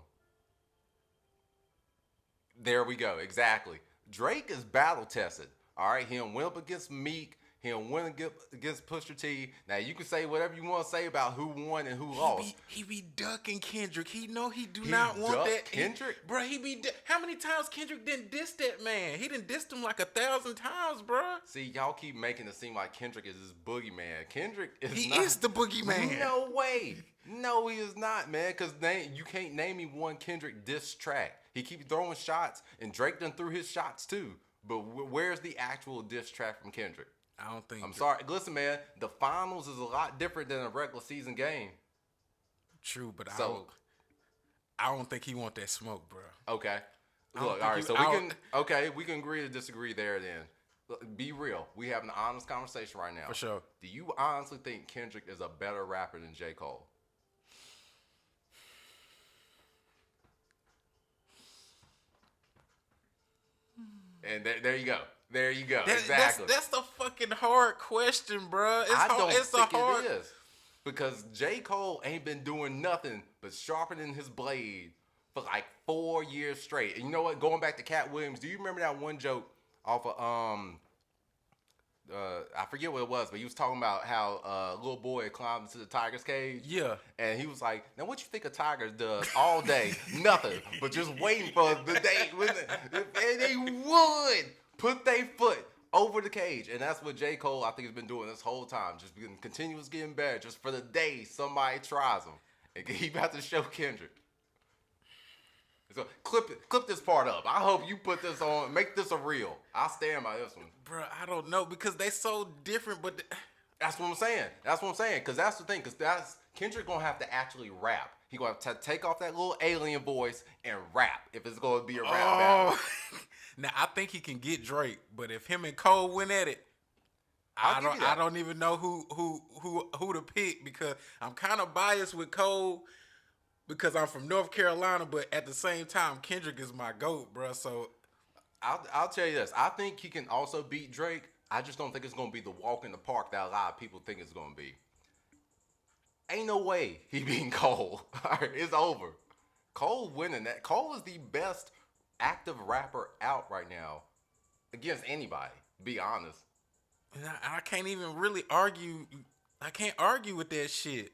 There we go. Exactly. Drake is battle tested. All right, he done went up against Meek. He done went against Pusha T. Now you can say whatever you want to say about who won and who lost. He be ducking Kendrick. He know he do not want duck that. Kendrick? Bro, how many times Kendrick didn't diss that man? He didn't diss him like 1,000 times, bro. See, y'all keep making it seem like Kendrick is this boogeyman. Kendrick is He not. is the boogeyman. No way. No, he is not, man. Because you can't name me one Kendrick diss track. He keeps throwing shots, and Drake done threw his shots too. But where's the actual diss track from Kendrick? I don't think. I'm sorry. Listen, man, the finals is a lot different than a regular season game. True, but So- I don't think he want that smoke, bro. Okay. don't Look, think all right. you- So I we don't- can. Okay, we can agree to disagree there. Then, Look, be real. We having an honest conversation right now. For sure. Do you honestly think Kendrick is a better rapper than J. Cole? And there you go. There you go. Exactly. That's the fucking hard question, bro. I don't It's think a hard. it is. Because J. Cole ain't been doing nothing but sharpening his blade for like 4 years straight. And you know what? Going back to Cat Williams, do you remember that one joke off of I forget what it was, but he was talking about how a little boy climbed into the tiger's cage. Yeah. And he was like, now what you think a tiger does all day? Nothing, but just waiting for the day when and they would put their foot over the cage. And that's what J. Cole, I think, has been doing this whole time. Just been continuous getting better just for the day somebody tries him. And he about to show Kendrick. So clip this part up. I hope you put this on, make this a reel. I'll stand by this one. Bro, I don't know because they so different, but That's what I'm saying. Because that's the thing. Because Kendrick gonna have to actually rap. He gonna have to take off that little alien voice and rap if it's gonna be a rap battle. Now I think he can get Drake, but if him and Cole went at it, I don't even know who to pick because I'm kind of biased with Cole because I'm from North Carolina, but at the same time Kendrick is my GOAT, bro. So I'll tell you this. I think he can also beat Drake. I just don't think it's gonna be the walk in the park that a lot of people think it's gonna be. Ain't no way he beating Cole. All right, it's over. Cole winning that. Cole is the best active rapper out right now against anybody. Be honest. and I can't even really argue. I can't argue with that shit.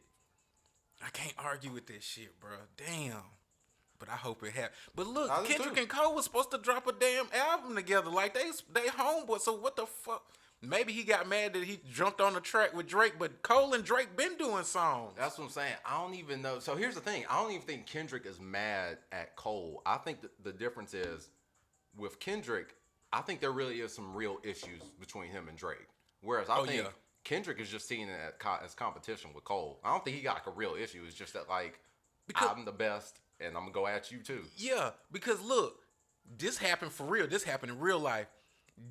Bro. Damn. But I hope it happens. But look, I do Kendrick too. and Cole was supposed to drop a damn album together. Like they homeboys. So what the fuck? Maybe he got mad that he jumped on the track with Drake, but Cole and Drake been doing songs. That's what I'm saying. I don't even know. So here's the thing. I don't even think Kendrick is mad at Cole. I think the difference is with Kendrick, I think there really is some real issues between him and Drake. Whereas I think Kendrick is just seeing it as competition with Cole. I don't think he got like a real issue. It's just that like I'm the best and I'm gonna go at you too. Yeah, because look, this happened for real. This happened in real life.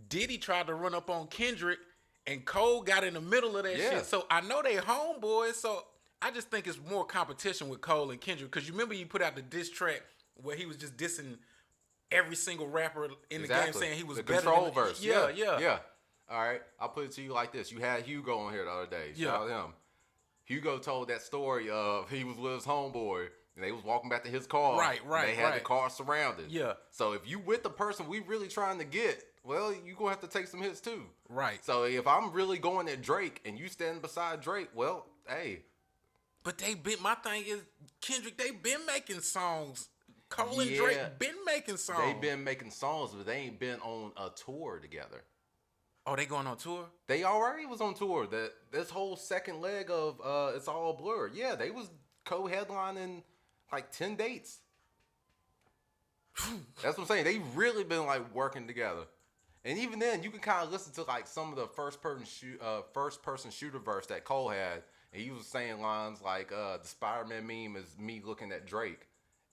Diddy tried to run up on Kendrick, and Cole got in the middle of that shit. So I know they homeboys. So I just think it's more competition with Cole and Kendrick. Because you remember he put out the diss track where he was just dissing every single rapper in the game, saying he was better. Control verse. Yeah. All right, I'll put it to you like this. You had Hugo on here the other day. Shout out him. Hugo told that story of he was with his homeboy. And they was walking back to his car. Right. They had the car surrounded. Yeah. So if you with the person we really trying to get, well, you gonna have to take some hits too. Right. So if I'm really going at Drake and you standing beside Drake, well, hey. But my thing is, Kendrick, they been making songs. Cole and Drake been making songs. They been making songs, but they ain't been on a tour together. Oh, they going on tour? They already was on tour. This whole second leg of It's All Blur. Yeah, they was co-headlining like 10 dates. That's what I'm saying. They really been like working together. And even then, you can kind of listen to like some of the first person shooter verse that Cole had, and he was saying lines like the Spider-Man meme is me looking at Drake,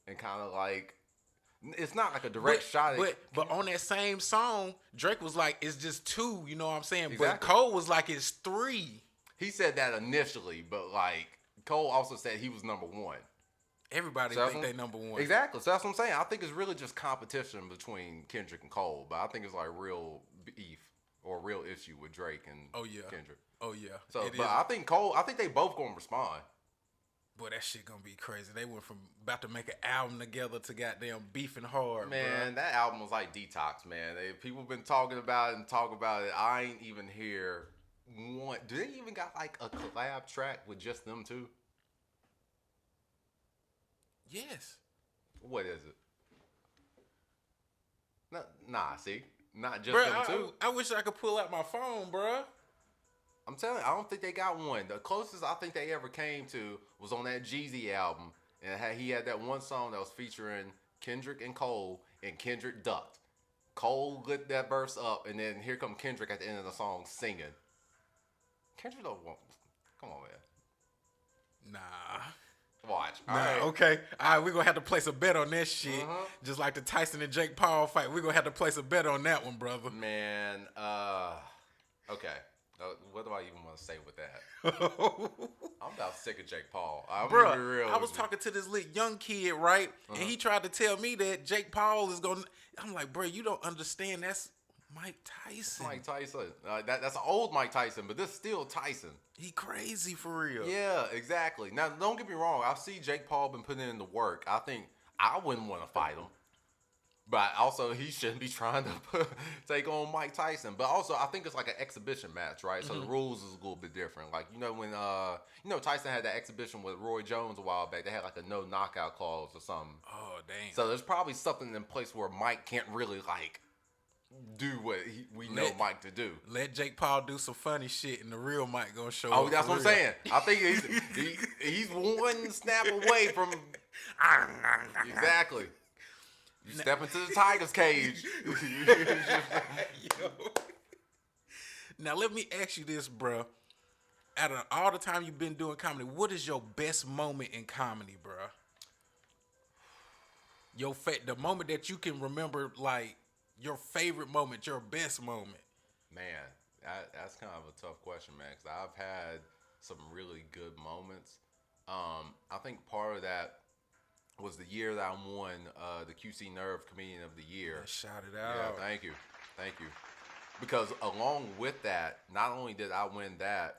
and kind of like it's not like a direct shot at but on that same song, Drake was like, it's just 2, you know what I'm saying? Exactly. But Cole was like, it's 3. He said that initially, but like Cole also said he was number 1. Everybody think they number 1. Exactly. So that's what I'm saying. I think it's really just competition between Kendrick and Cole, but I think it's like real beef or real issue with Drake and Kendrick. Oh yeah. So, but I think they both gonna respond. Boy, that shit gonna be crazy. They went from about to make an album together to goddamn beefing hard. Man, bro. that album was like Detox, man. People been talking about it and talk about it. I ain't even hear one. Do they even got like a collab track with just them two? Yes. What is it? Nah, see? Not just Bruh, them two. I wish I could pull out my phone, bruh. I'm telling you, I don't think they got one. The closest I think they ever came to was on that Jeezy album. And he had that one song that was featuring Kendrick and Cole, and Kendrick ducked. Cole lit that verse up, and then here come Kendrick at the end of the song singing. Kendrick don't want... Come on, man. Nah. Watch. All right. Okay. All right, we're going to have to place a bet on that shit. Just like the Tyson and Jake Paul fight. We're going to have to place a bet on that one, brother. Man, okay. What do I even want to say with that? I'm about sick of Jake Paul. I'm gonna be real. I was talking to this little young kid, right? And he tried to tell me that Jake Paul is going to... I'm like, bro, you don't understand. That's Mike Tyson. Mike Tyson. That's an old Mike Tyson, but this is still Tyson. He crazy for real. Yeah, exactly. Now, don't get me wrong. I see Jake Paul been putting in the work. I think I wouldn't want to fight him. But also, he shouldn't be trying to take on Mike Tyson. But also, I think it's like an exhibition match, right? So the rules is a little bit different. Like, when Tyson had that exhibition with Roy Jones a while back, they had like a no knockout clause or something. Oh, damn. So there's probably something in place where Mike can't really like do what we know Mike to do. Let Jake Paul do some funny shit, and the real Mike gonna show up. Oh, that's what I'm saying. I think he's one snap away from exactly. You step into the tiger's cage. Yo. Now let me ask you this, bro. Out of all the time you've been doing comedy, what is your best moment in comedy, bro? The moment that you can remember, like your favorite moment, your best moment. Man, that's kind of a tough question, man. Because I've had some really good moments. I think part of that was the year that I won the QC Nerve Comedian of the Year. Yeah, shout it out. Yeah, thank you. Because along with that, not only did I win that,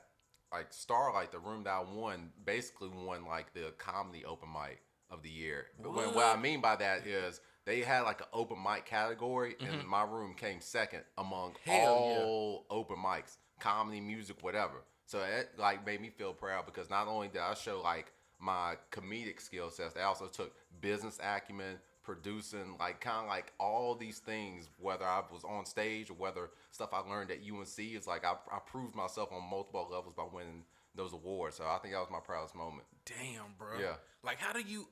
like Starlight, the room that I won, basically won like the comedy open mic of the year. But what I mean by that is they had like an open mic category, and my room came second among all open mics, comedy, music, whatever. So it like made me feel proud because not only did I show like my comedic skill sets, they also took business acumen, producing, like kind of like all these things, whether I was on stage or whether stuff I learned at UNC, is like I proved myself on multiple levels by winning those awards. So I think that was my proudest moment. Damn, bro. Yeah. Like, how do you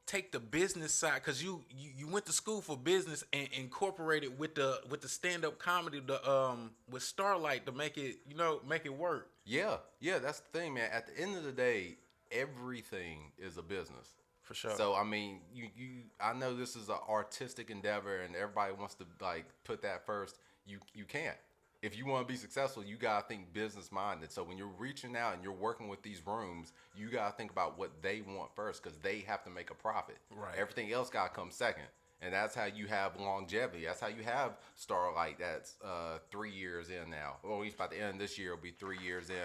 take the business side? Cause you went to school for business and incorporated with the stand up comedy with Starlight to make it make it work. Yeah, that's the thing, man. At the end of the day, everything is a business. For sure. So I mean, I know this is an artistic endeavor, and everybody wants to like put that first. You can't. If you want to be successful, you gotta think business minded. So when you're reaching out and you're working with these rooms, you gotta think about what they want first, because they have to make a profit. Right. Everything else gotta come second. And that's how you have longevity. That's how you have Starlight. That's 3 years in now. Well, he's about to end this year. It'll be 3 years in.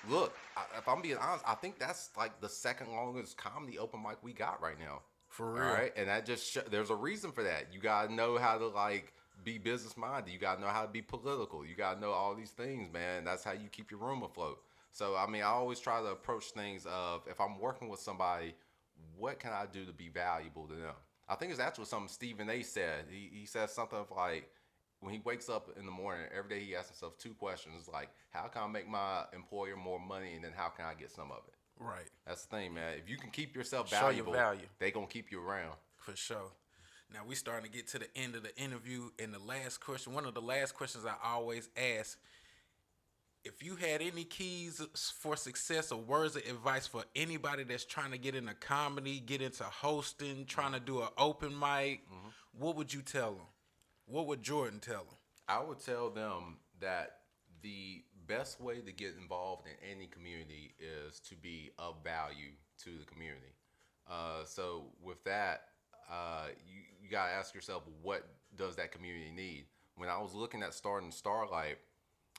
Look, if I'm being honest, I think that's like the second longest comedy open mic we got right now. For real. All right, and that just there's a reason for that. You gotta know how to like be business minded. You gotta know how to be political. You gotta know all these things, man. That's how you keep your room afloat. So I mean, I always try to approach things of, if I'm working with somebody, what can I do to be valuable to them? I think it's actually something Stephen A. said. He says something of like, when he wakes up in the morning, every day he asks himself 2 questions, like, how can I make my employer more money, and then how can I get some of it? Right. That's the thing, man. If you can keep yourself Show your valuable, value. they gonna keep you around. For sure. Now we starting to get to the end of the interview, and the last question, one of the last questions I always ask, if you had any keys for success or words of advice for anybody that's trying to get into comedy, get into hosting, trying to do an open mic, what would you tell them? What would Jordan tell them? I would tell them that the best way to get involved in any community is to be of value to the community. So with that, you gotta ask yourself, what does that community need? When I was looking at starting Starlight,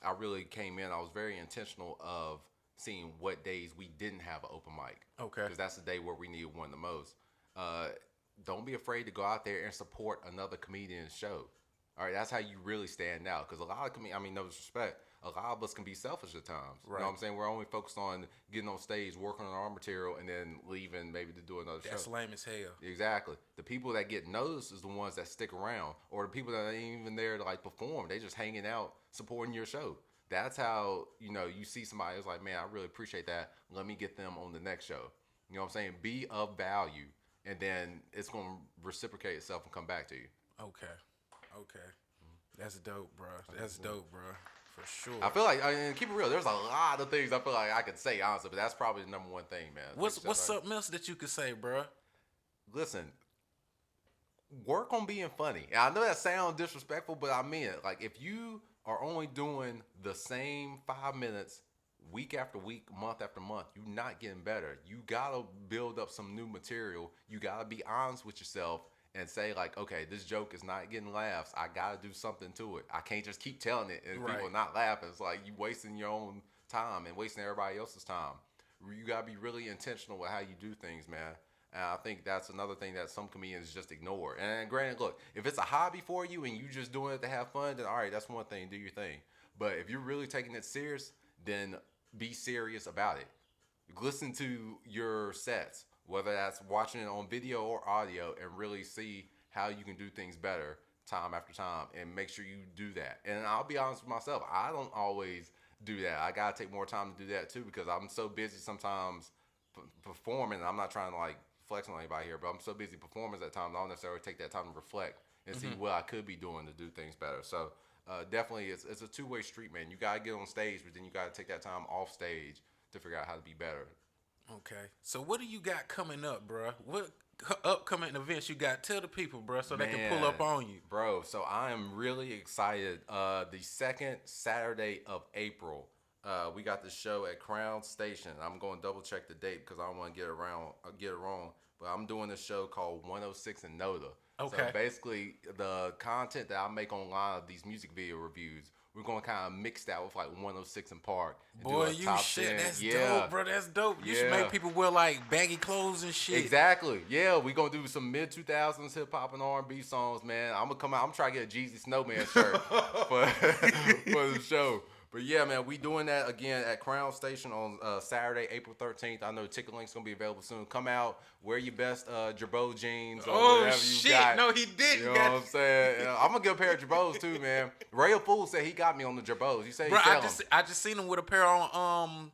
I really came in. I was very intentional of seeing what days we didn't have an open mic. Okay. Because that's the day where we needed one the most. Don't be afraid to go out there and support another comedian's show. All right, that's how you really stand out. Because a lot of comedians, I mean, no disrespect, a lot of us can be selfish at times. Right. You know what I'm saying? We're only focused on getting on stage, working on our material, and then leaving maybe to do another show. That's lame as hell. Exactly. The people that get noticed is the ones that stick around, or the people that ain't even there to like perform. They just hanging out, supporting your show. That's how, you see somebody who's like, man, I really appreciate that. Let me get them on the next show. You know what I'm saying? Be of value, and then it's going to reciprocate itself and come back to you. Okay. That's dope, bro. That's dope, bro. For sure. I feel like, keep it real, there's a lot of things I feel like I could say, honestly, but that's probably the number one thing, man. What's something else that you could say, bro? Listen, work on being funny. And I know that sounds disrespectful, but I mean it. Like, if you are only doing the same 5 minutes week after week, month after month, you're not getting better. You gotta build up some new material. You gotta be honest with yourself and say, like, okay, this joke is not getting laughs. I gotta do something to it. I can't just keep telling it and people not laughing. It's like you wasting your own time and wasting everybody else's time. You gotta be really intentional with how you do things, man. And I think that's another thing that some comedians just ignore. And granted, look, if it's a hobby for you and you just doing it to have fun, then all right, that's one thing, do your thing. But if you're really taking it serious, then be serious about it. Listen to your sets, whether that's watching it on video or audio, and really see how you can do things better time after time, and make sure you do that. And I'll be honest with myself, I don't always do that. I gotta take more time to do that too, because I'm so busy sometimes performing. I'm not trying to like flex on anybody here, but I'm so busy performing at times I don't necessarily take that time to reflect and see what I could be doing to do things better. So definitely it's a two-way street, man. You gotta get on stage, but then you gotta take that time off stage to figure out how to be better. Okay. So what do you got coming up, bro? What upcoming events you got? Tell the people, bro, so they can pull up on you. Bro, so I am really excited. The second Saturday of April, we got the show at Crown Station. I'm going to double check the date because I don't want to get it wrong. But I'm doing this show called 106 and Noda. Okay. So basically, the content that I make online of these music video reviews, we're going to kind of mix that with like 106 and Park. And Boy, do a top 10. That's dope, bro. That's dope. You should make people wear like baggy clothes and shit. Exactly. Yeah, we going to do some mid-2000s hip-hop and R&B songs, man. I'm going to come out. I'm trying to get a Jeezy Snowman shirt for the show. But yeah, man, we doing that again at Crown Station on Saturday, April 13th. I know ticket link's gonna be available soon. Come out, wear your best Jabot jeans or Oh whatever you shit! got. No, he didn't. You know what I'm saying? I'm gonna get a pair of Jabots too, man. Ray Fool said he got me on the Jabots. You say Bro, he sell them. I just seen him with a pair on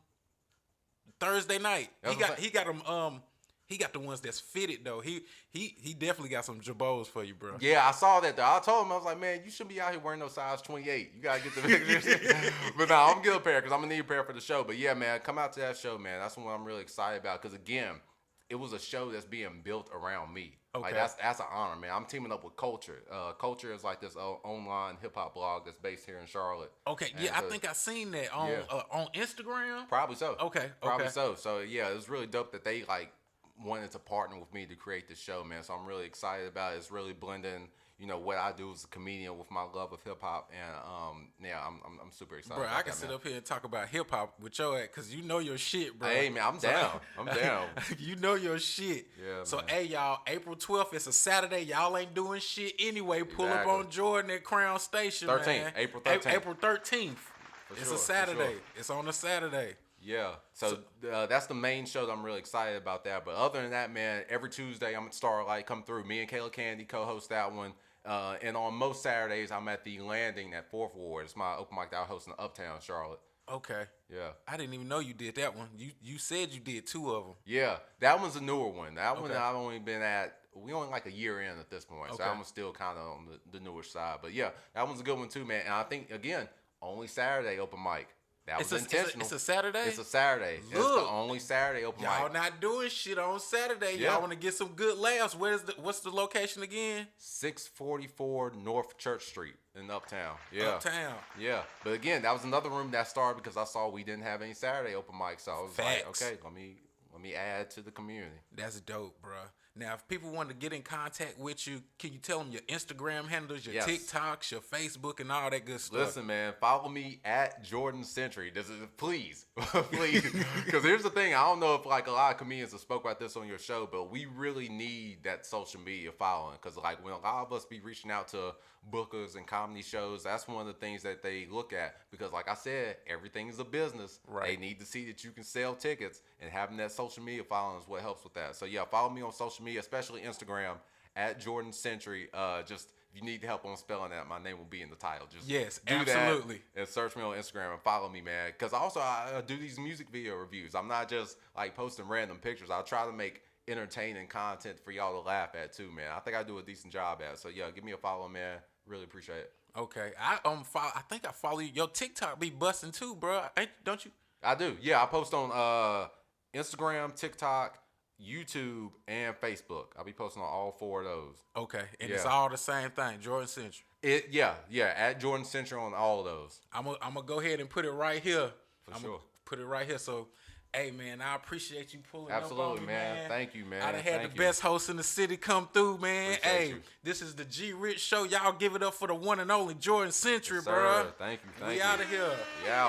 Thursday night. That's He what I'm got them he got the ones that's fitted though. He definitely got some Jabots for you, bro. Yeah, I saw that though. I told him, I was like, man, you shouldn't be out here wearing no size 28. You gotta get the pictures. But no, I'm gonna get a pair because I'm gonna need a pair for the show. But yeah, man, come out to that show, man. That's what I'm really excited about. Because again, it was a show that's being built around me. Okay. Like that's an honor, man. I'm teaming up with Culture. Culture is like this online hip hop blog that's based here in Charlotte. Okay, And yeah, I so- think I seen that on Instagram. Probably so. Okay, Probably okay. so. So yeah, it was really dope that they like wanted to partner with me to create this show, man. So I'm really excited about it. It's really blending, you know, what I do as a comedian with my love of hip hop, and yeah, I'm super excited. Bro, about I can that, sit man. up here and talk about hip hop with your ass because you know your shit, bro. Hey man, I'm down. I'm down. You know your shit. Yeah, So man. hey y'all, April 12th, it's a Saturday. Y'all ain't doing shit anyway. Pull Exactly. up on Jordan at Crown Station, 13th, man. April 13th. April 13th. It's sure, a for Saturday. sure. It's on a Saturday. Yeah, so that's the main show that I'm really excited about that. But other than that, man, every Tuesday I'm at Starlight, come through. Me and Kayla Candy co-host that one. And on most Saturdays, I'm at the Landing at 4th Ward. It's my open mic that I host in Uptown Charlotte. Okay. Yeah. I didn't even know you did that one. You said you did 2 of them. Yeah, that one's a newer one. That one Okay. I've only been at, we only like a year in at this point. So Okay. that one's still kind of on the newer side. But yeah, that one's a good one too, man. And I think, again, only Saturday open mic. That was intentional. It's a Saturday? It's a Saturday. It's the Look. only Saturday open Y'all mic. not doing shit on Saturday. Yeah. Y'all want to get some good laughs. What's the location again? 644 North Church Street in Uptown. Yeah. Uptown. Yeah. But again, that was another room that started because I saw we didn't have any Saturday open mic. So I was like, Facts. okay, let me add to the community. That's dope, bro. Now, if people want to get in contact with you, can you tell them your Instagram handles, your Yes. TikToks, your Facebook, and all that good stuff? Listen, man, follow me at Jordan Centry. This is please, please, because here's the thing. I don't know if like a lot of comedians have spoke about this on your show, but we really need that social media following because like when a lot of us be reaching out to bookers and comedy shows, that's one of the things that they look at because, like I said, everything is a business. Right. They need to see that you can sell tickets, and having that social media following is what helps with that. So yeah, follow me on social media, especially Instagram at Jordan Centry. Just if you need help on spelling that, my name will be in the title. Just Yes, do absolutely. that and search me on Instagram and follow me, man. Because also I do these music video reviews. I'm not just like posting random pictures. I try to make entertaining content for y'all to laugh at too, man. I think I do a decent job at it. So yeah, give me a follow, man. Really appreciate it. Okay, I think I follow you. Your TikTok be busting too, bro. Don't you? I do. Yeah, I post on Instagram, TikTok, YouTube, and Facebook. I'll be posting on all 4 of those. Okay, and it's Yeah. all the same thing, Jordan Centry. Yeah, at Jordan Centry on all of those. I'm gonna go ahead and put it right here. For I'm sure. gonna put it right here. So, hey man, I appreciate you pulling Absolutely, up on me, man. Thank you, man. I done had Thank the you. best host in the city come through, man. Appreciate Hey, you. this is the G Rich Show. Y'all give it up for the one and only Jordan Centry, Yes, bro. sir. Thank you. Thank We you. out of here. Yeah.